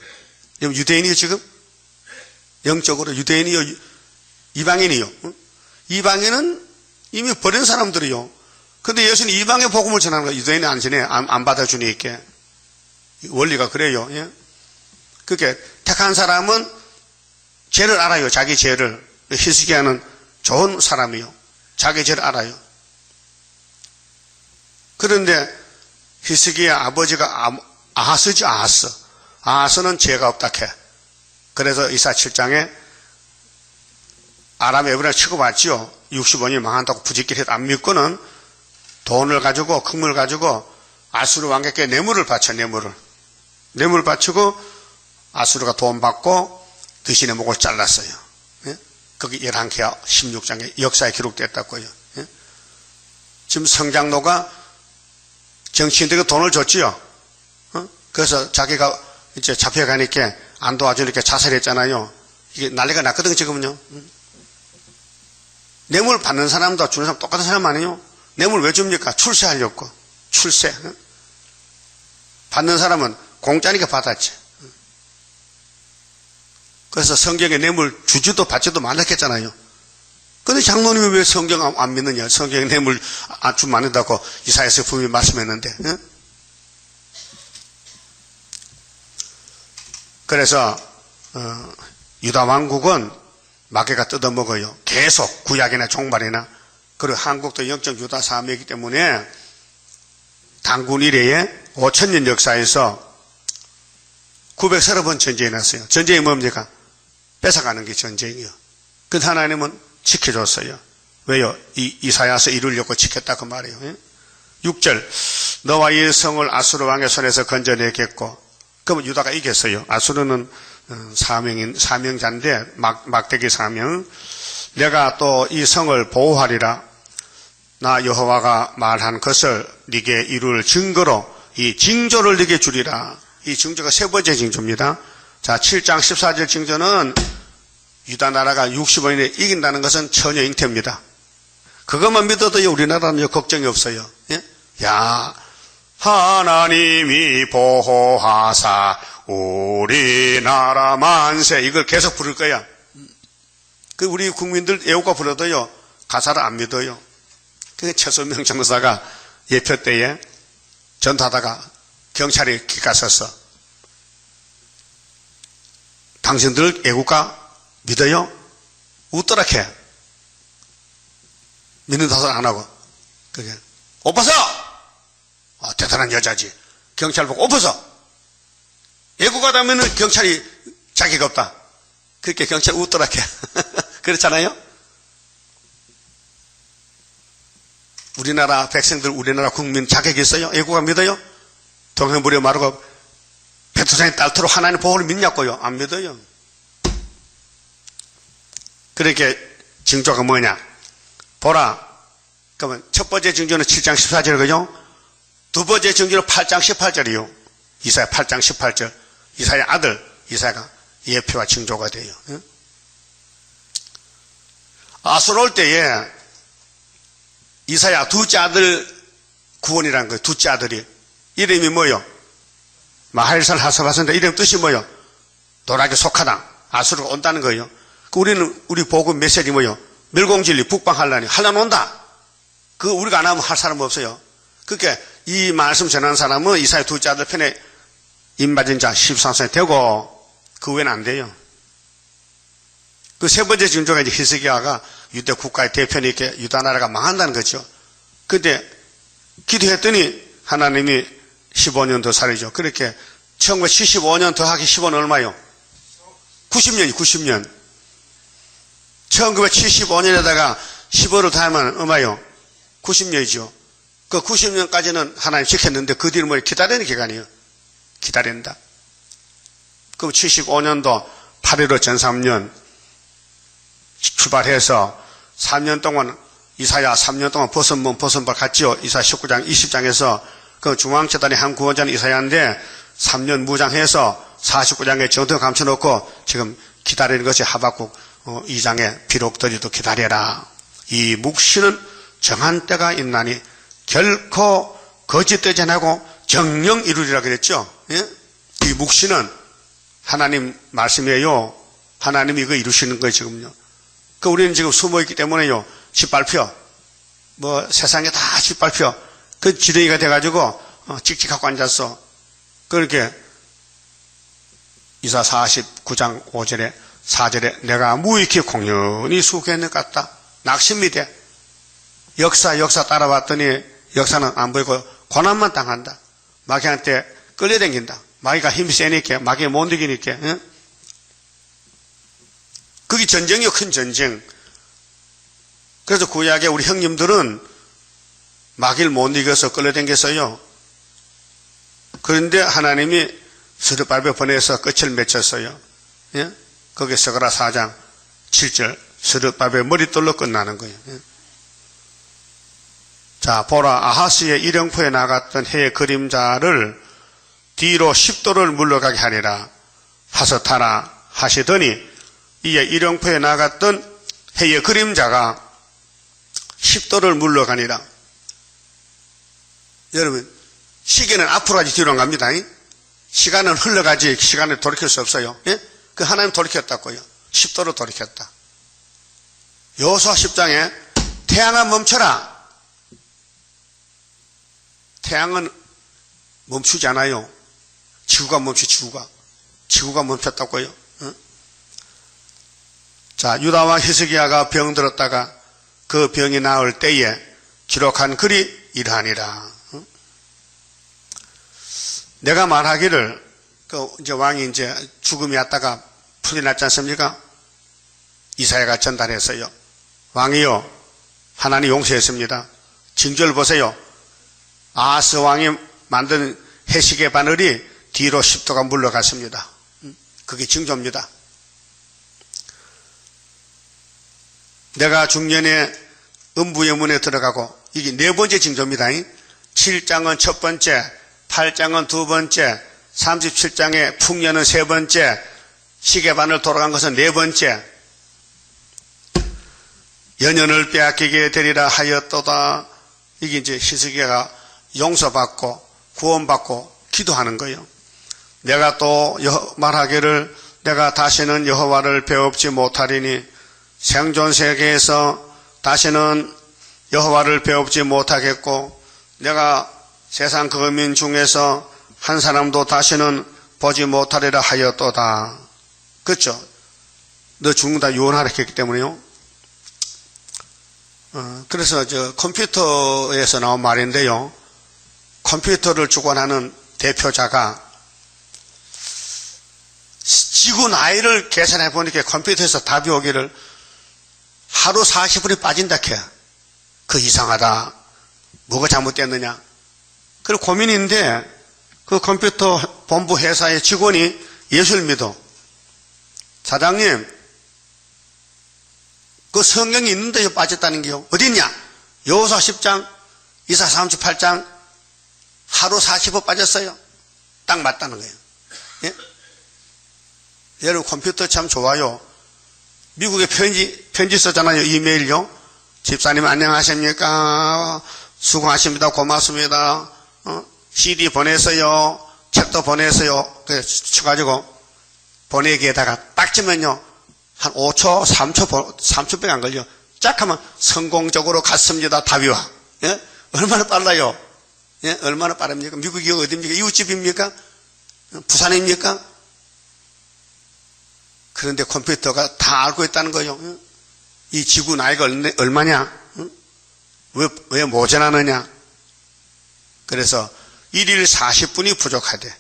유대인이요 지금? 영적으로 유대인이요? 이방인이요? 이방인은 이미 버린 사람들이요. 근데 예수는 이방의 복음을 전하는 거예요. 유대인이 안 전해. 안 받아주니까. 원리가 그래요. 예? 그렇게 택한 사람은 죄를 알아요. 자기 죄를. 히스기야는 좋은 사람이요. 자기 죄를 알아요. 그런데 히스기야 아버지가 아하스지 아하스. 아하스는 죄가 없다 해. 그래서 이사 7장에 아람 에브라를 취급받지요. 65년이 망한다고 부짓길 해도 안 믿고는 돈을 가지고 금을 가지고 아수르 왕에게 뇌물을 바쳐. 뇌물을 바치고 아수르가 돈 받고 드신의 목을 잘랐어요. 예? 거기 11기하 16장에 역사에 기록됐다고요. 예? 지금 성장로가 정치인들에게 돈을 줬지요. 그래서 자기가 이제 잡혀가니까 안 도와주니까 자살했잖아요. 이게 난리가 났거든요, 지금은요. 뇌물 받는 사람도 주는 사람 똑같은 사람 아니에요? 뇌물 왜 줍니까? 출세하려고. 출세. 받는 사람은 공짜니까 받았지. 그래서 성경에 뇌물 주지도 받지도 말랐겠잖아요. 근데 장로님이 왜 성경 안 믿느냐? 성경에 뇌물 주면 안 된다고 이사야서 분명히 말씀했는데. 예? 그래서 유다 왕국은 마귀가 뜯어먹어요. 계속 구약이나 종말이나. 그리고 한국도 영적 유다 사회이기 때문에 단군 이래에 5000년 역사에서 930번 전쟁이 났어요. 전쟁이 뭡니까? 뺏어가는 게 전쟁이요. 근데 하나님은 지켜줬어요. 왜요? 이사야서 이루려고 지켰다 그 말이에요. 예? 6절 너와 이 성을 아수르 왕의 손에서 건져내겠고. 그러면 유다가 이겼어요. 아수르는 사명자인데 막대기 사명. 내가 또 이 성을 보호하리라. 나 여호와가 말한 것을 네게 이룰 증거로 이 징조를 네게 주리라. 이 징조가 세 번째 징조입니다. 자, 7장 14절 징조는 유다 나라가 65년에 이긴다는 것은 전혀 잉태입니다. 그것만 믿어도요, 우리나라는 걱정이 없어요. 예? 야, 하나님이 보호하사 우리나라 만세. 이걸 계속 부를 거야. 그 우리 국민들 애호가 불러도요, 가사를 안 믿어요. 그 최소명 장사가 예표 때에 전투하다가 경찰이 기가섰어. 당신들 애국가 믿어요? 웃더라 캐. 믿는다고 안 하고. 그게 옷 벗어! 대단한 여자지. 경찰 보고 옷 벗어! 애국가다면은 경찰이 자기가 없다. 그렇게 경찰 웃더라 캐. 그렇잖아요? 우리나라 백성들, 우리나라 국민 자격이 있어요? 애국가 믿어요? 동행부려 마르고 베트장의 딸터로 하나님 보호를 믿냐고요? 안 믿어요. 그렇게 징조가 뭐냐? 보라. 그러면 첫 번째 징조는 7장 14절이고요. 두 번째 징조는 8장 18절이요. 이사야 8장 18절. 이사야 아들 이사야가 예표와 징조가 돼요. 아수르 올 때에 이사야 둘째 아들 구원이라는 거예요. 둘째 아들이. 이름이 뭐요? 마할살 하사바스인데 이름 뜻이 뭐요? 노랗게 속하다. 아수르가 온다는 거예요. 우리 복음 메시지 뭐요? 멸공진리, 북방한란이. 한란 온다. 그거 우리가 안 하면 할 사람 없어요. 그러니까 이 말씀 전하는 사람은 이사야 둘째 아들 편에 임맞은 자 13세 되고, 그 외에는 안 돼요. 그 세 번째 징조가 이제 히스기야가 유대 국가의 대표니 이렇게 유다 나라가 망한다는 거죠. 근데 기도했더니 하나님이 15년 더 살이죠. 그렇게 1975년 더하기 15는 얼마요? 90년. 1975년에다가 15를 더하면 얼마요? 90년이죠. 그 90년까지는 하나님 지켰는데 그 뒤로 뭐 기다리는 기간이에요. 기다린다. 그럼 75년도 8.15 전삼년 출발해서 3년 동안 이사야 3년 동안 벗은발 갔죠. 이사야 19장 20장에서 그 중앙재단의 한 구원자는 이사야인데 3년 무장해서 49장에 정통 감춰놓고 지금 기다리는 것이 하박국 2장에 비록 더디도 기다려라. 이 묵시는 정한 때가 있나니 결코 거짓되지 않고 정령 이루리라 그랬죠. 예? 이 묵시는 하나님 말씀이에요. 하나님이 이거 이루시는 거예요, 지금요. 그 우리는 지금 숨어있기 때문에요. 짓밟혀. 세상에 다 짓밟혀. 그 지렁이가 돼가지고, 찍찍하고 앉았어. 그렇게, 이사 49장 5절에, 4절에 내가 무익히 공연히 수고했는 것 같다. 낙심이 돼. 역사 따라봤더니, 역사는 안 보이고, 고난만 당한다. 마귀한테 끌려다닌다. 마귀가 힘이 세니까, 마귀가 못 이기니까, 응? 그게 전쟁이요, 큰 전쟁. 그래서 구약에 우리 형님들은 마귀를 못 이겨서 끌려다녔어요. 그런데 하나님이 스룹바벨 보내서 끝을 맺혔어요. 예? 거기 스가랴 4장 7절 스룹바벨 머릿돌로 끝나는 거예요. 예? 자, 보라, 아하스의 일영포에 나갔던 해의 그림자를 뒤로 10도를 물러가게 하리라 하셨하라 하시더니 이에 일영포에 나갔던 해의 그림자가 10도를 물러가니라. 여러분, 시계는 앞으로 가지 뒤로 안 갑니다. 시간은 흘러가지 시간을 돌이킬 수 없어요. 예? 그 하나님 돌이켰다고요. 10도로 돌이켰다. 여호수아 10장에 태양아 멈춰라. 태양은 멈추지 않아요. 지구가 멈춰, 지구가 멈췄다고요. 자, 유다와 히스기야가 병들었다가 그 병이 나을 때에 기록한 글이 이러하니라. 내가 말하기를, 이제 왕이 이제 죽음이 왔다가 풀이 났지 않습니까? 이사야가 전달했어요. 왕이요, 하나님 용서했습니다. 징조를 보세요. 아하스 왕이 만든 해시계 바늘이 뒤로 10도가 물러갔습니다. 그게 징조입니다. 내가 중년에 음부의 문에 들어가고, 이게 네 번째 징조입니다. 7장은 첫 번째, 8장은 두 번째, 37장의 풍년은 세 번째, 시계바늘 돌아간 것은 네 번째. 연연을 빼앗기게 되리라 하였도다. 이게 이제 히스기야가 용서받고 구원받고 기도하는 거예요. 내가 또 말하기를 내가 다시는 여호와를 배웁지 못하리니 생존 세계에서 다시는 여호와를 배웁지 못하겠고 내가 세상 거민 중에서 한 사람도 다시는 보지 못하리라 하였도다. 그렇죠? 너 죽는다 유언하라 했기 때문에요. 그래서 컴퓨터에서 나온 말인데요. 컴퓨터를 주관하는 대표자가 지구 나이를 계산해 보니까 컴퓨터에서 답이 오기를 하루 40분이 빠진다 캐. 그 이상하다. 뭐가 잘못됐느냐. 그리고 고민인데 그 컴퓨터 본부 회사의 직원이 예수를 믿어. 사장님, 그 성경이 있는데 빠졌다는 게요. 어디 있냐? 여호수아 10장, 이사 38장 하루 40분 빠졌어요. 딱 맞다는 거예요. 예? 여러분 컴퓨터 참 좋아요. 미국에 편지 썼잖아요. 이메일요. 집사님 안녕하십니까? 수고하십니다. 고맙습니다. CD 보냈어요. 책도 보냈어요. 그래서 쳐가지고 보내기에다가 딱 치면요. 한 5초, 3초밖에 안 걸려. 짝 하면 성공적으로 갔습니다. 다비와. 예? 얼마나 빨라요? 예? 얼마나 빠릅니까? 미국이 어디입니까? 이웃집입니까? 부산입니까? 그런데 컴퓨터가 다 알고 있다는 거예요. 이 지구 나이가 얼마냐? 왜 모자라느냐? 그래서 1일 40분이 부족하대.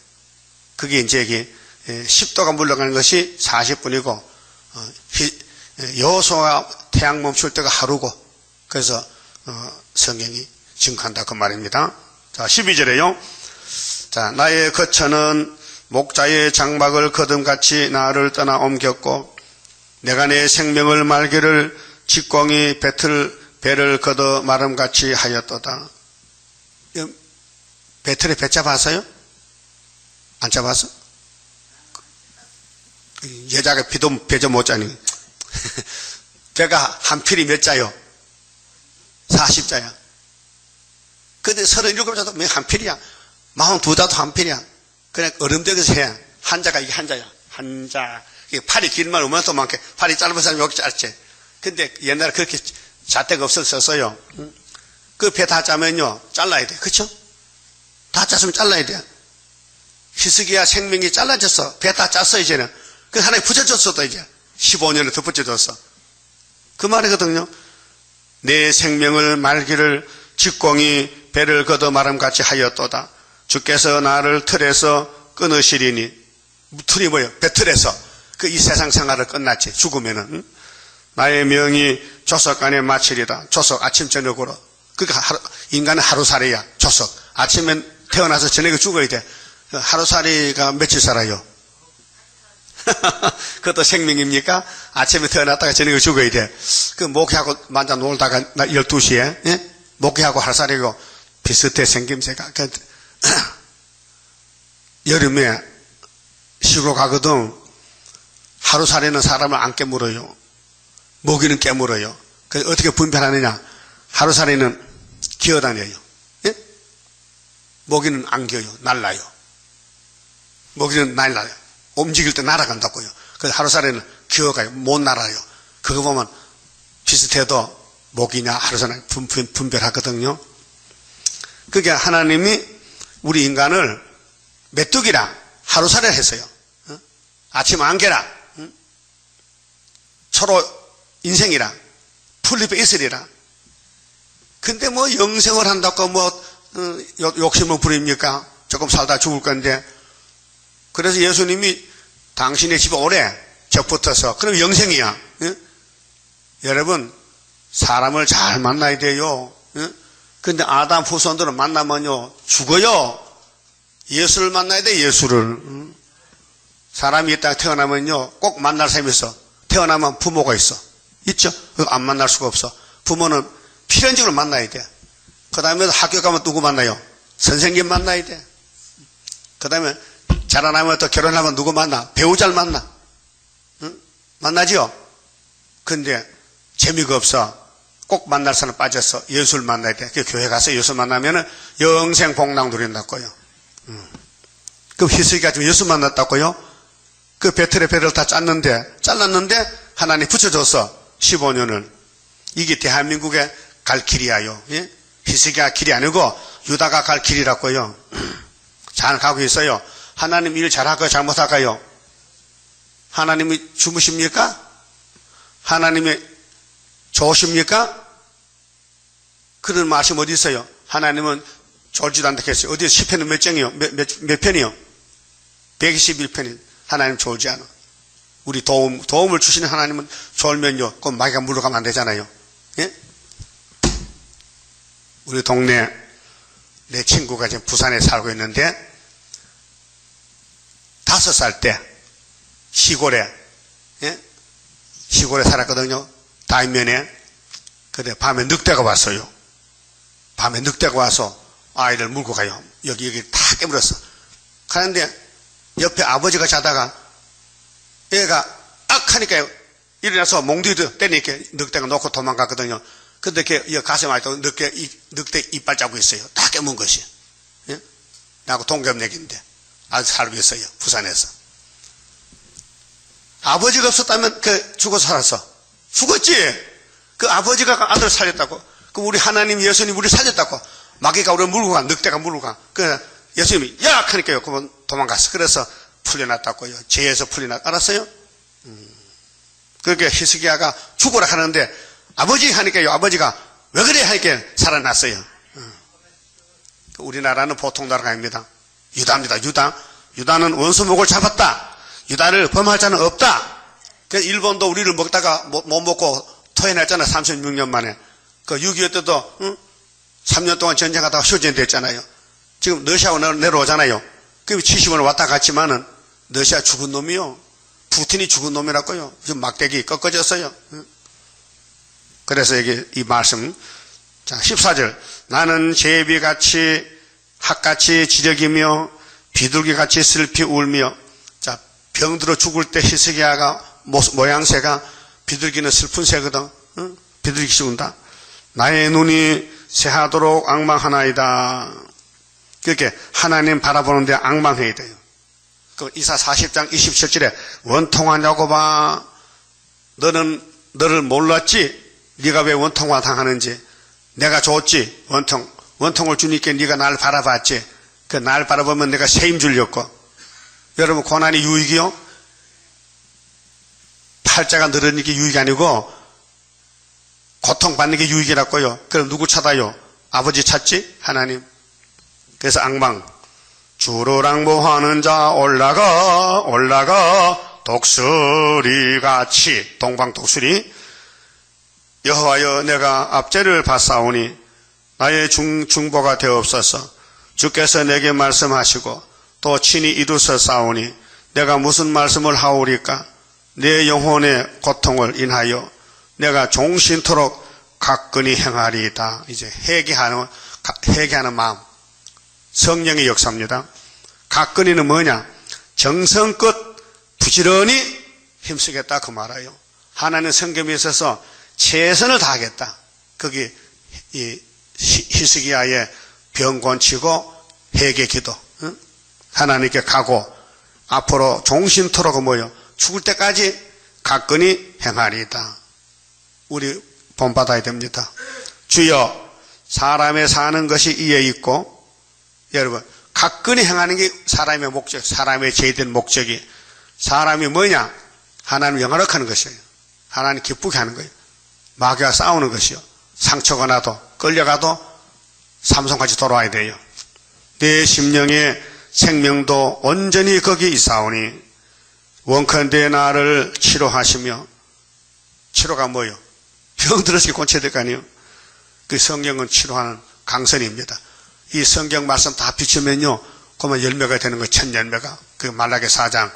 그게 이제 여기 10도가 물러가는 것이 40분이고, 여호수아와 태양 멈출 때가 하루고, 그래서 성경이 증거한다 그 말입니다. 자, 12절에요. 자, 나의 거처는 목자의 장막을 거둠같이 나를 떠나 옮겼고, 내가 내 생명을 말기를 직공이 배를 걷어 마름같이 하였도다. 배틀에 배 잡았어요? 안 잡았어? 여자가 배 좀 못 자니. 배가 한 필이 몇 자요? 40자야. 근데 37자도 한 필이야. 42자도 한 필이야. 그냥 얼음벽에서 해야. 한 자가 이게 한 자야. 한 자. 팔이 긴 말 오면 또 많게. 팔이 짧은 사람이 여기 짧지. 근데 옛날에 그렇게 잣대가 없었어요. 그 배 다 짜면요. 잘라야 돼. 그쵸? 다 짰으면 잘라야 돼. 히스기야 생명이 잘라졌어. 배 다 짰어, 이제는. 그 하나님 붙여줬어, 또 이제. 15년을 더 붙여줬어. 그 말이거든요. 내 생명을 말기를 직공이 배를 걷어 마름같이 하였도다. 주께서 나를 틀에서 끊으시리니. 틀이 뭐예요? 배틀에서. 그 이 세상 생활을 끝났지. 죽으면은. 나의 명이 조석 안에 마치리다. 조석 아침 저녁으로. 그러니까 인간은 하루살이야. 조석. 아침엔 태어나서 저녁에 죽어야 돼. 하루살이가 며칠 살아요? 그것도 생명입니까? 아침에 태어났다가 저녁에 죽어야 돼. 그 목회하고 만져 놀다가 12시에 예? 목회하고 하루살이고 비슷해 생김새가. 여름에 시골 가거든. 하루살이는 사람을 안 깨물어요. 모기는 깨물어요. 그래서 어떻게 분별하느냐? 하루살이는 기어다녀요. 예? 모기는 안 기어요. 날라요. 모기는 날라요. 움직일 때 날아간다고요. 그래서 하루살이는 기어가요. 못 날아요. 그거 보면 비슷해도 모기냐 하루살이 분별하거든요. 그게 하나님이 우리 인간을 메뚜기랑 하루살이를 했어요. 아침 안개라, 초로 인생이라, 풀잎에 이슬이라. 근데 뭐 영생을 한다고 뭐 욕심을 부립니까? 조금 살다 죽을 건데. 그래서 예수님이 당신의 집에 오래 적붙어서 그럼 영생이야. 예? 여러분 사람을 잘 만나야 돼요. 예? 근데 아담 후손들은 만나면요 죽어요. 예수를 만나야 돼. 예수를. 사람이 있다가 태어나면요 꼭 만날 사람이 있어. 태어나면 부모가 있어. 있죠? 안 만날 수가 없어. 부모는 필연적으로 만나야 돼. 그 다음에 학교 가면 누구 만나요? 선생님 만나야 돼. 그 다음에 자라나면 또 결혼하면 누구 만나? 배우자를 만나. 응? 만나죠? 근데 재미가 없어. 꼭 만날 사람 빠졌어. 예수를 만나야 돼. 그 교회 가서 예수 만나면은 영생 복락 누린다고요. 그럼 히스기가 지금 예수 만났다고요? 그 배틀에 배를 다 잘랐는데 하나님 붙여줬어. 15년을. 이게 대한민국의 갈 길이야요. 예? 히스기야 길이 아니고 유다가 갈 길이라고요. 잘 가고 있어요. 하나님 일 잘할까요? 잘못할까요? 하나님이 주무십니까? 하나님이 좋으십니까? 그런 말씀 어디 있어요? 하나님은 졸지도 않다 했어요. 어디 시편은 몇 장이요? 몇 편이요? 121편이. 하나님 졸지 않아. 우리 도움을 주시는 하나님은 졸면요. 그럼 마귀가 물러가면 안 되잖아요. 예? 우리 동네 내 친구가 지금 부산에 살고 있는데 5살 때 시골에 살았거든요. 다인면에. 근데 밤에 늑대가 왔어요. 밤에 늑대가 와서 아이를 물고 가요. 여기 다 깨물었어. 가는데 옆에 아버지가 자다가 애가 악 하니까 일어나서 몽둥이도 때리니까 늑대가 놓고 도망갔거든요. 근데 이렇게 가슴 아직도 늑대 이빨 짜고 있어요. 다 깨문 것이. 예? 나하고 동갑내기인데 아직 살고 있어요. 부산에서. 아버지가 없었다면 죽어서 살았어. 죽었지. 그 아버지가 아들 살렸다고. 그 우리 하나님 예수님 우리 살렸다고. 마귀가 우리를 물고 가. 늑대가 물고 가. 그 예수님이 야! 하니까요. 그러면 도망갔어. 그래서 풀려났다고요. 죄에서 풀려났. 알았어요? 그렇게 히스기야가 죽으라 하는데 아버지 하니까요. 아버지가 왜 그래 하니까 살아났어요. 우리나라는 보통 나라가 아닙니다. 유다입니다. 유다는 원수목을 잡았다. 유다를 범할 자는 없다. 그래서 일본도 우리를 먹다가 못 먹고 토해냈잖아. 36년 만에. 그 6.25 때도 3년 동안 전쟁하다가 휴전됐잖아요. 지금 러시아가 내려오잖아요. 그럼 70원 왔다 갔지만은 러시아 죽은 놈이요. 푸틴이 죽은 놈이라고요. 지금 막대기 꺾어졌어요. 그래서 여기 이 말씀. 자, 14절. 나는 제비같이 학같이 지적이며 비둘기같이 슬피 울며. 자, 병들어 죽을 때 히스기야가 모양새가 비둘기는 슬픈 새거든. 응? 비둘기같이 운다. 나의 눈이 새하도록 앙망하나이다. 그렇게 하나님 바라보는데 앙망해야 돼요. 그 이사 40장 27절에 원통한 야곱아 너를 몰랐지? 네가 왜 원통화 당하는지. 내가 줬지. 원통을 주니까 네가 날 바라봤지. 그 날 바라보면 내가 세임 줄렸고. 여러분 고난이 유익이요? 팔자가 늘어지는 게 유익이 아니고 고통받는 게 유익이라고요. 그럼 누구 찾아요? 아버지 찾지? 하나님. 그래서 앙망. 주로랑 뭐하는 자 올라가 독수리같이 동방독수리. 여호와여 내가 압제를 받사오니 나의 중보가 되옵소서. 주께서 내게 말씀하시고 또 친히 이루셨사오니 내가 무슨 말씀을 하오리까. 내 영혼의 고통을 인하여 내가 종신토록 가끈히 행하리이다. 이제 회개하는 마음. 성령의 역사입니다. 가끈히는 뭐냐? 정성껏 부지런히 힘쓰겠다 그 말이에요. 하나님 성경에 있어서 최선을 다하겠다. 거기 이 히스기야의 병곤치고 회개 기도. 응? 하나님께 가고 앞으로 종신토록 뭐요? 죽을 때까지 가끈히 행하리이다. 우리 본받아야 됩니다. 주여 사람의 사는 것이 이에 있고 여러분 가끈히 행하는 게 사람의 목적, 사람의 제된 목적이 사람이 뭐냐? 하나님 영화롭게 하는 것이에요. 하나님 기쁘게 하는 거예요. 마귀와 싸우는 것이요. 상처가 나도 끌려가도 삼손같이 돌아와야 돼요. 내 심령의 생명도 온전히 거기 있사오니 원컨대 나를 치료하시며. 치료가 뭐예요? 병들어서 고쳐야 될 거 아니에요. 그 성경은 치료하는 강선입니다. 이 성경 말씀 다 비추면요 그러면 열매가 되는 거예요. 첫 열매가. 그 말라기 4장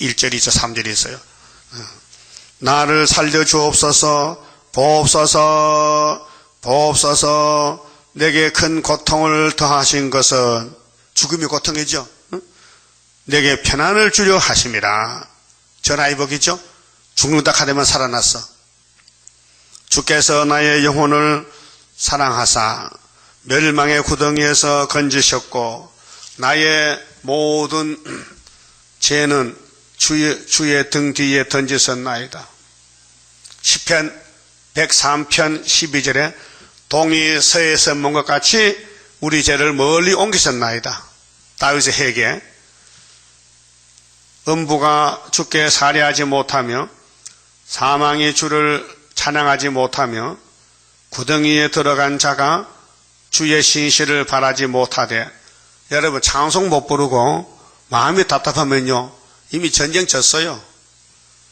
1절이 있어 3절이 있어요. 나를 살려주옵소서. 보옵소서. 내게 큰 고통을 더하신 것은 죽음이 고통이죠. 내게 편안을 주려 하심이라. 전화위복이죠. 죽는다 하되면 살아났어. 주께서 나의 영혼을 사랑하사 멸망의 구덩이에서 건지셨고 나의 모든 죄는 주의 등 뒤에 던지셨나이다. 시편 103편 12절에 동이 서에서 먼 것 같이 우리 죄를 멀리 옮기셨나이다. 다윗의 회개. 음부가 주께 살해하지 못하며 사망이 주를 찬양하지 못하며 구덩이에 들어간 자가 주의 신실을 바라지 못하되. 여러분 찬송 못 부르고 마음이 답답하면요 이미 전쟁 졌어요.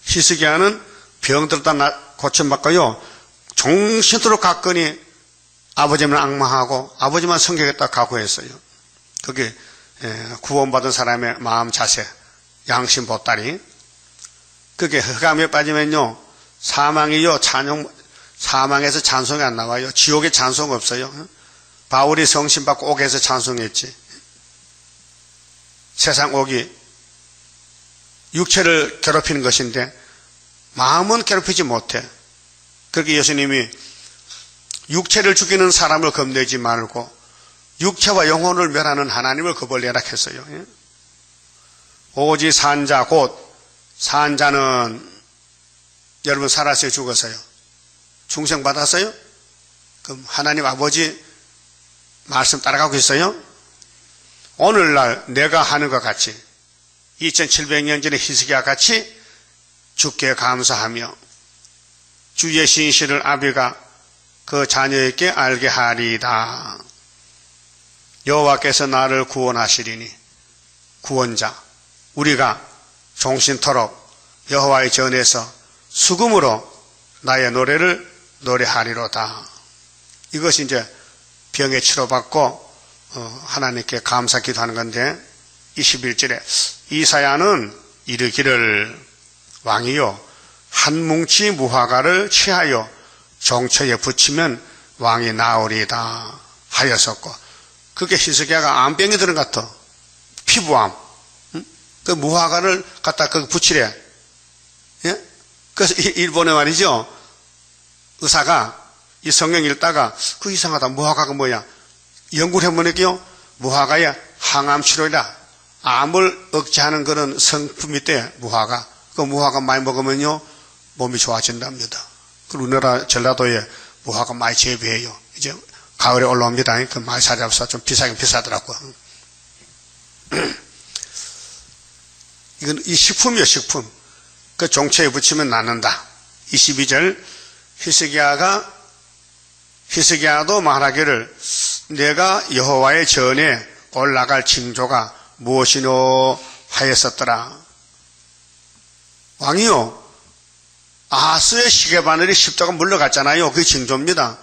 히스기야는 병들다 고침받고요 종신토록 가끈히 아버지만 앙망하고 아버지만 섬기겠다 각오했어요. 그게 구원받은 사람의 마음 자세, 양심 보따리. 그게 흑암에 빠지면요 사망이요 사망에서 찬송이 안 나와요. 지옥에 찬송 없어요. 바울이 성신 받고 옥에서 찬송했지. 세상 옥이 육체를 괴롭히는 것인데 마음은 괴롭히지 못해. 그렇게 예수님이 육체를 죽이는 사람을 겁내지 말고 육체와 영혼을 멸하는 하나님을 겁을내라 했어요. 오직 산자 곧 산 자는 여러분 살았어요, 죽었어요? 중생 받았어요? 그럼 하나님 아버지 말씀 따라가고 있어요? 오늘날 내가 하는 것 같이 2700년 전에 히스기야 같이 주께 감사하며 주의 신실을 아비가 그 자녀에게 알게 하리이다. 여호와께서 나를 구원하시리니 구원자 우리가 종신토록 여호와의 전에서 수금으로 나의 노래를 노래하리로다. 이것이 이제 병에 치료받고 하나님께 감사 기도하는 건데 21절에 이사야는 이르기를 왕이요 한 뭉치 무화과를 취하여 종처에 붙이면 왕이 나으리이다 하였었고, 그게 히스기야가 암병이 들은 것 같아. 피부암. 그 무화과를 갖다 거기 붙이래. 예? 그래서 일본에 말이죠, 의사가 이 성경 읽다가 그 이상하다, 무화과가 뭐야, 연구를 해보니까요 무화과의 항암 치료이다. 암을 억제하는 그런 성품이 있대, 무화과. 그 무화과 많이 먹으면요 몸이 좋아진답니다. 그 우리나라 전라도에 무화과 많이 재배해요. 이제 가을에 올라옵니다. 그 많이 사잡아서 좀 비싸긴 비싸더라고. 이건 이 식품이요, 식품. 그 종처에 붙이면 낫는다. 22절 히스기야도 말하기를 내가 여호와의 전에 올라갈 징조가 무엇이뇨 하였었더라. 왕이요 아하스의 시계바늘이 십자가 물러갔잖아요. 그게 징조입니다.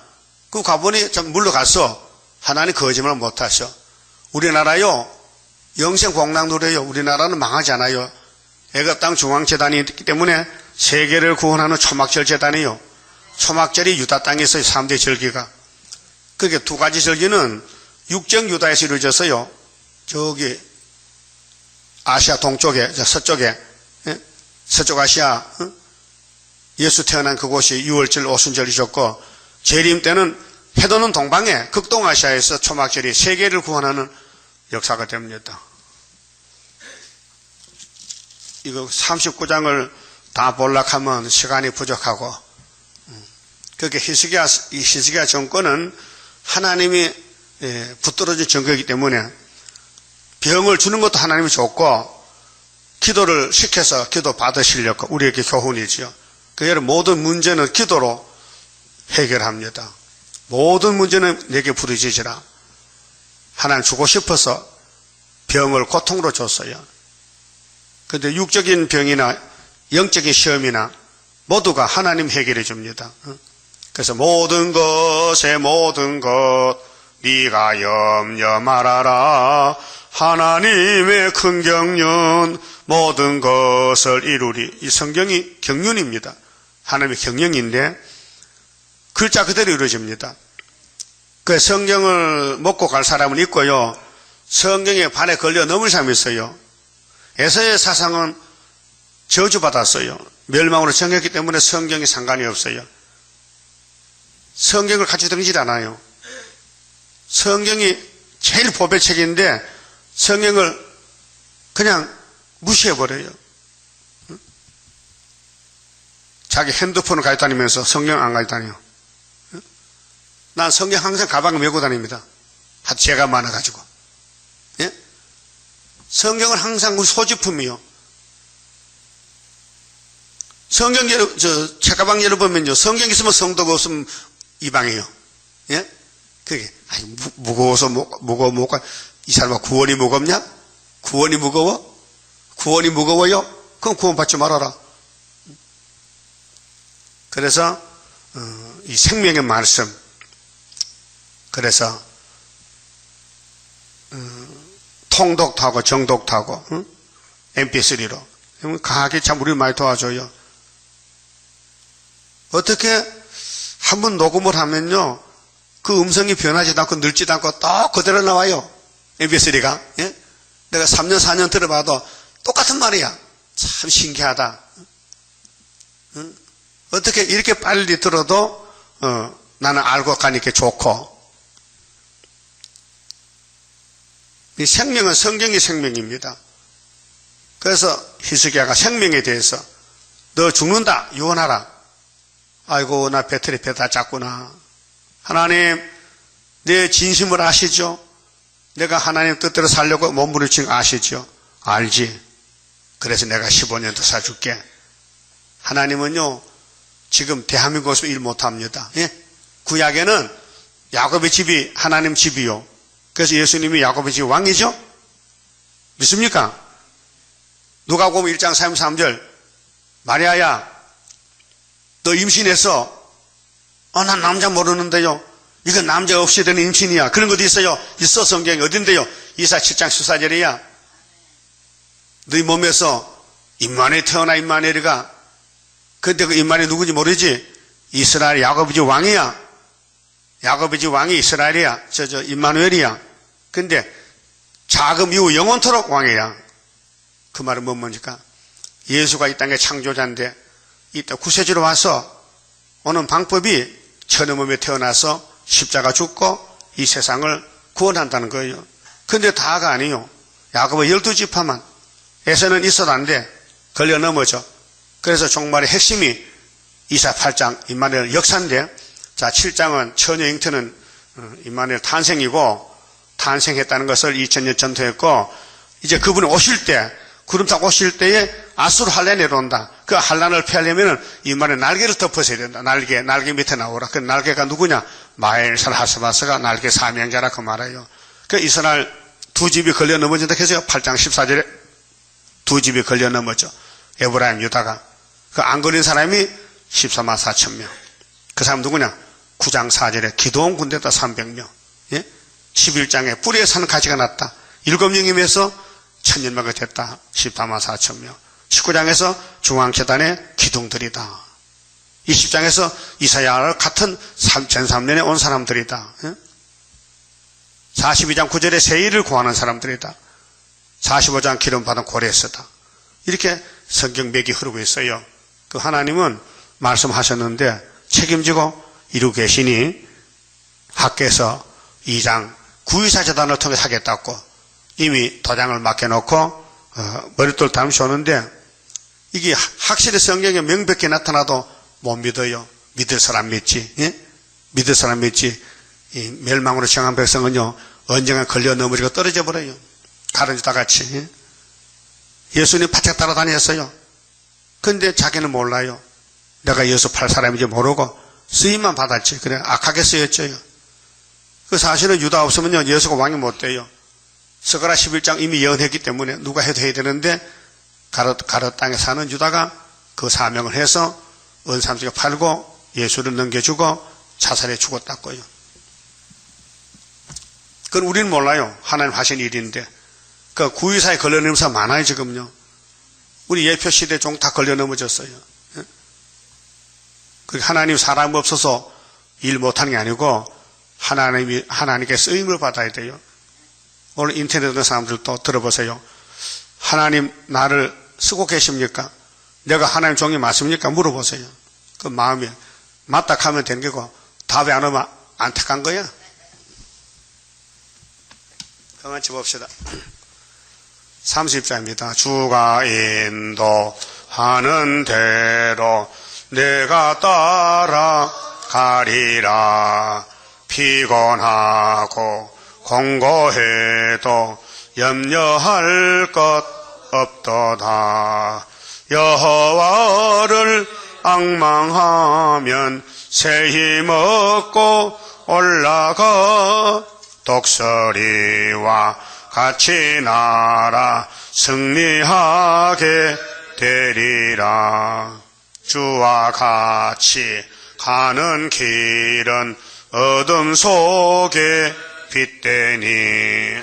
그 가보니 좀 물러갔어. 하나님 거짓말 못하셔. 우리나라요 영생공락노래요. 우리나라는 망하지 않아요. 애굽 땅 중앙재단이 있기 때문에 세계를 구원하는 초막절 재단이요. 초막절이 유다 땅에 있어요. 3대 절기가. 그게 두 가지 절기는 육정 유다에서 이루어졌어요. 저기 아시아 동쪽에, 서쪽에, 서쪽 아시아, 예수 태어난 그곳이 6월절 오순절이셨고, 재림 때는 해도는 동방에 극동아시아에서 초막절이 세계를 구원하는 역사가 됩니다. 이거 39장을 다 볼락하면 시간이 부족하고, 그렇게 히스기야 정권은 하나님이 붙들어진 정권이기 때문에 병을 주는 것도 하나님이 줬고, 기도를 시켜서 기도 받으시려고 우리에게 교훈이지요. 그래서 모든 문제는 기도로 해결합니다. 모든 문제는 내게 부르짖으라. 하나님 주고 싶어서 병을 고통으로 줬어요. 그런데 육적인 병이나 영적인 시험이나 모두가 하나님 해결해 줍니다. 그래서 모든 것에 모든 것 네가 염려 말아라. 하나님의 큰 경륜 모든 것을 이루리. 이 성경이 경륜입니다. 하나님의 경륜인데 글자 그대로 이루어집니다. 그 성경을 먹고 갈 사람은 있고요, 성경의 반에 걸려 넘을 사람이 있어요. 에서의 사상은 저주받았어요. 멸망으로 정했기 때문에 성경이 상관이 없어요. 성경을 같이 등지지 않아요. 성경이 제일 보배책인데 성경을 그냥 무시해버려요. 자기 핸드폰을 가지고 다니면서 성경 안 가지고 다녀요. 난 성경 항상 가방에 메고 다닙니다. 죄가 많아가지고. 예? 성경은 항상 우리 소지품이요. 성경, 책가방 열어보면요, 성경 있으면 성도가 없으면 이방이에요. 예? 그게, 무거워서 무거워. 이 사람아, 구원이 무겁냐? 구원이 무거워? 구원이 무거워요? 그럼 구원받지 말아라. 그래서 이 생명의 말씀, 그래서 통독도 하고 정독도 하고 mp3로 강하게 참 우리를 많이 도와줘요. 어떻게 한번 녹음을 하면요, 그 음성이 변하지도 않고 늙지도 않고 또 그대로 나와요. mp3가. 예? 내가 3년 4년 들어봐도 똑같은 말이야. 참 신기하다. 어떻게 이렇게 빨리 들어도 나는 알고 가니까 좋고. 이 생명은 성경이 생명입니다. 그래서 히스기야가 생명에 대해서 너 죽는다 유언하라. 아이고 나 배터리 배 다 짰구나. 하나님 내 진심을 아시죠? 내가 하나님 뜻대로 살려고 몸부림친 거 아시죠? 알지. 그래서 내가 15년 더 사줄게. 하나님은요 지금 대한민국에서 일 못합니다. 예? 구약에는 야곱의 집이 하나님 집이요. 그래서 예수님이 야곱의 집 왕이죠? 믿습니까? 누가복음 1장 33절 마리아야 너 임신했어. 난 남자 모르는데요. 이건 남자 없이 되는 임신이야. 그런 것도 있어요. 있어. 성경에 어딘데요? 이사 7장 14절이야. 너희 몸에서 임마누엘 태어나. 임마누엘이가. 근데 그 임마누엘 누구인지 모르지? 이스라엘 야곱의 집 왕이야. 야곱의 집 왕이 이스라엘이야. 임마누엘이야. 근데 자금 이후 영원토록 왕이야. 그 말은 뭡니까? 예수가 이 땅의 창조자인데 이때 구세주로 와서 오는 방법이 천의 몸에 태어나서 십자가 죽고 이 세상을 구원한다는 거예요. 근데 다가 아니요. 야곱의 12지파만 에서는 있어도 안 돼. 걸려 넘어져. 그래서 종말의 핵심이 이사 8장 임마누엘 역사인데, 자 7장은 처녀 잉태는 임마누엘 탄생이고, 탄생했다는 것을 2000년 전토했고, 이제 그분이 오실 때, 구름 타고 오실 때에 아수르 한란이 내려온다. 그 한란을 피하려면 임마누엘 날개를 덮어서야 된다. 날개 밑에 나오라. 그 날개가 누구냐? 마엘살 하스바스가 날개 사명자라 그 말이에요. 그 이스라엘 두 집이 걸려 넘어진다 해서요. 8장 14절에 두 집이 걸려 넘어져. 에브라임 유다가. 그 안 걸린 사람이 14만 4천 명. 그 사람 누구냐? 9장 4절에 기도원 군대다 300명. 예? 11장에 뿌리에 사는 가지가 났다. 7명이면서 1000년마가 됐다. 14만 4천 명. 19장에서 중앙재단의 기둥들이다. 20장에서 이사야를 같은 3003년에 온 사람들이다. 42장 9절에 세일을 구하는 사람들이다. 45장 기름받은 고레스다. 이렇게 성경 맥이 흐르고 있어요. 그 하나님은 말씀하셨는데 책임지고 이루고 계시니 학계에서 2장 구의사재단을 통해 하겠다고 이미 도장을 맡겨놓고 머릿돌 담시 오는데, 이게 확실히 성경에 명백히 나타나도 못 믿어요. 믿을 사람 믿지. 예? 믿을 사람 믿지. 이 멸망으로 정한 백성은요 언젠가 걸려 넘어지고 떨어져 버려요. 가른지다 같이. 예? 예수님 바짝 따라다녔어요. 근데 자기는 몰라요. 내가 예수 팔 사람인지 모르고 쓰임만 받았지. 그래 악하게 쓰였죠. 그 사실은 유다 없으면요 예수가 왕이 못 돼요. 스가랴 11장 이미 예언했기 때문에 누가 해도 해야 되는데, 가롯 땅에 사는 유다가 그 사명을 해서 은삼지가 팔고 예수를 넘겨주고 자살해 죽었다고요. 그건 우리는 몰라요. 하나님 하신 일인데. 그 구의사에 걸려넘은 사람 많아요 지금요. 우리 예표시대 종 다 걸려넘어졌어요. 하나님 사람 없어서 일 못하는 게 아니고 하나님께 쓰임을 받아야 돼요. 오늘 인터넷에 있는 사람들도 들어보세요. 하나님 나를 쓰고 계십니까? 내가 하나님 종이 맞습니까? 물어보세요. 그 마음이 맞다 하면 되는 거고, 답이 안 오면 안 택한 거야. 그만치 봅시다. 30자입니다. 주가 인도하는 대로 내가 따라가리라. 피곤하고 공고해도 염려할 것 없도다. 여호와를 앙망하면 새 힘 얻고 올라가 독수리와 같이 날아 승리하게 되리라. 주와 같이 가는 길은 어둠 속에 빛되니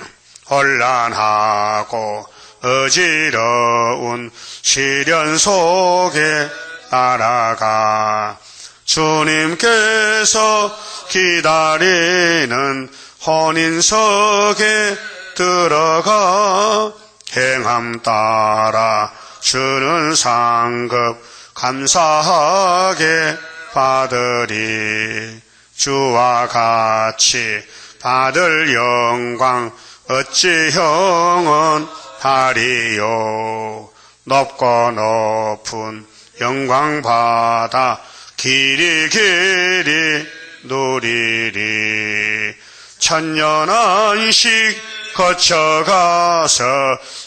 혼란하고 어지러운 시련 속에 따라가 주님께서 기다리는 혼인석에 들어가 행함 따라 주는 상급 감사하게 받으리. 주와 같이 받을 영광 어찌 형언하리요. 높고 높은 영광 받아 길이 누리리. 천년 안식 거쳐가서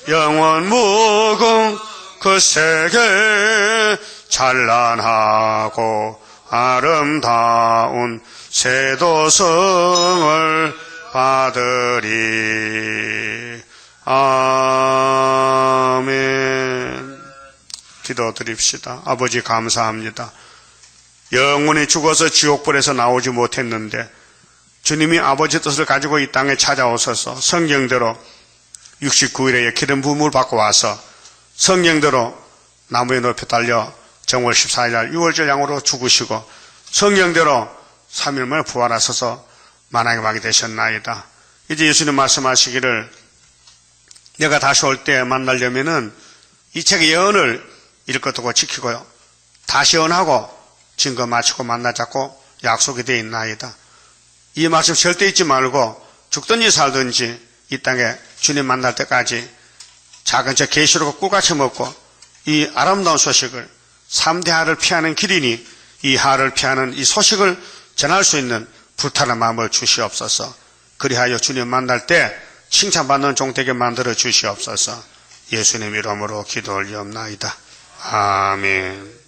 영원 무궁 그 세계 찬란하고 아름다운 세도성을 받으리. 아멘. 기도드립시다. 아버지 감사합니다. 영원히 죽어서 지옥불에서 나오지 못했는데 주님이 아버지 뜻을 가지고 이 땅에 찾아오셔서 성경대로 69일에 기름 부음을 받고 와서 성경대로 나무에 높여 달려 정월 14일 날 6월절 양으로 죽으시고 성경대로 3일 만에 부활하셔서 만왕의 왕이 되셨나이다. 이제 예수님 말씀하시기를 내가 다시 올 때 만나려면은 이 책의 예언을 읽어두고 지키고요. 다시 예언하고 증거 마치고 만나자고 약속이 되어 있나이다. 이 말씀 절대 잊지 말고 죽든지 살든지 이 땅에 주님 만날 때까지 작은 저 계시록 꿀같이 먹고 이 아름다운 소식을 3대 하를 피하는 길이니 이 하를 피하는 이 소식을 전할 수 있는 불타는 마음을 주시옵소서. 그리하여 주님 만날 때 칭찬받는 종 되게 만들어 주시옵소서. 예수님 이름으로 기도 올리옵나이다. 아멘.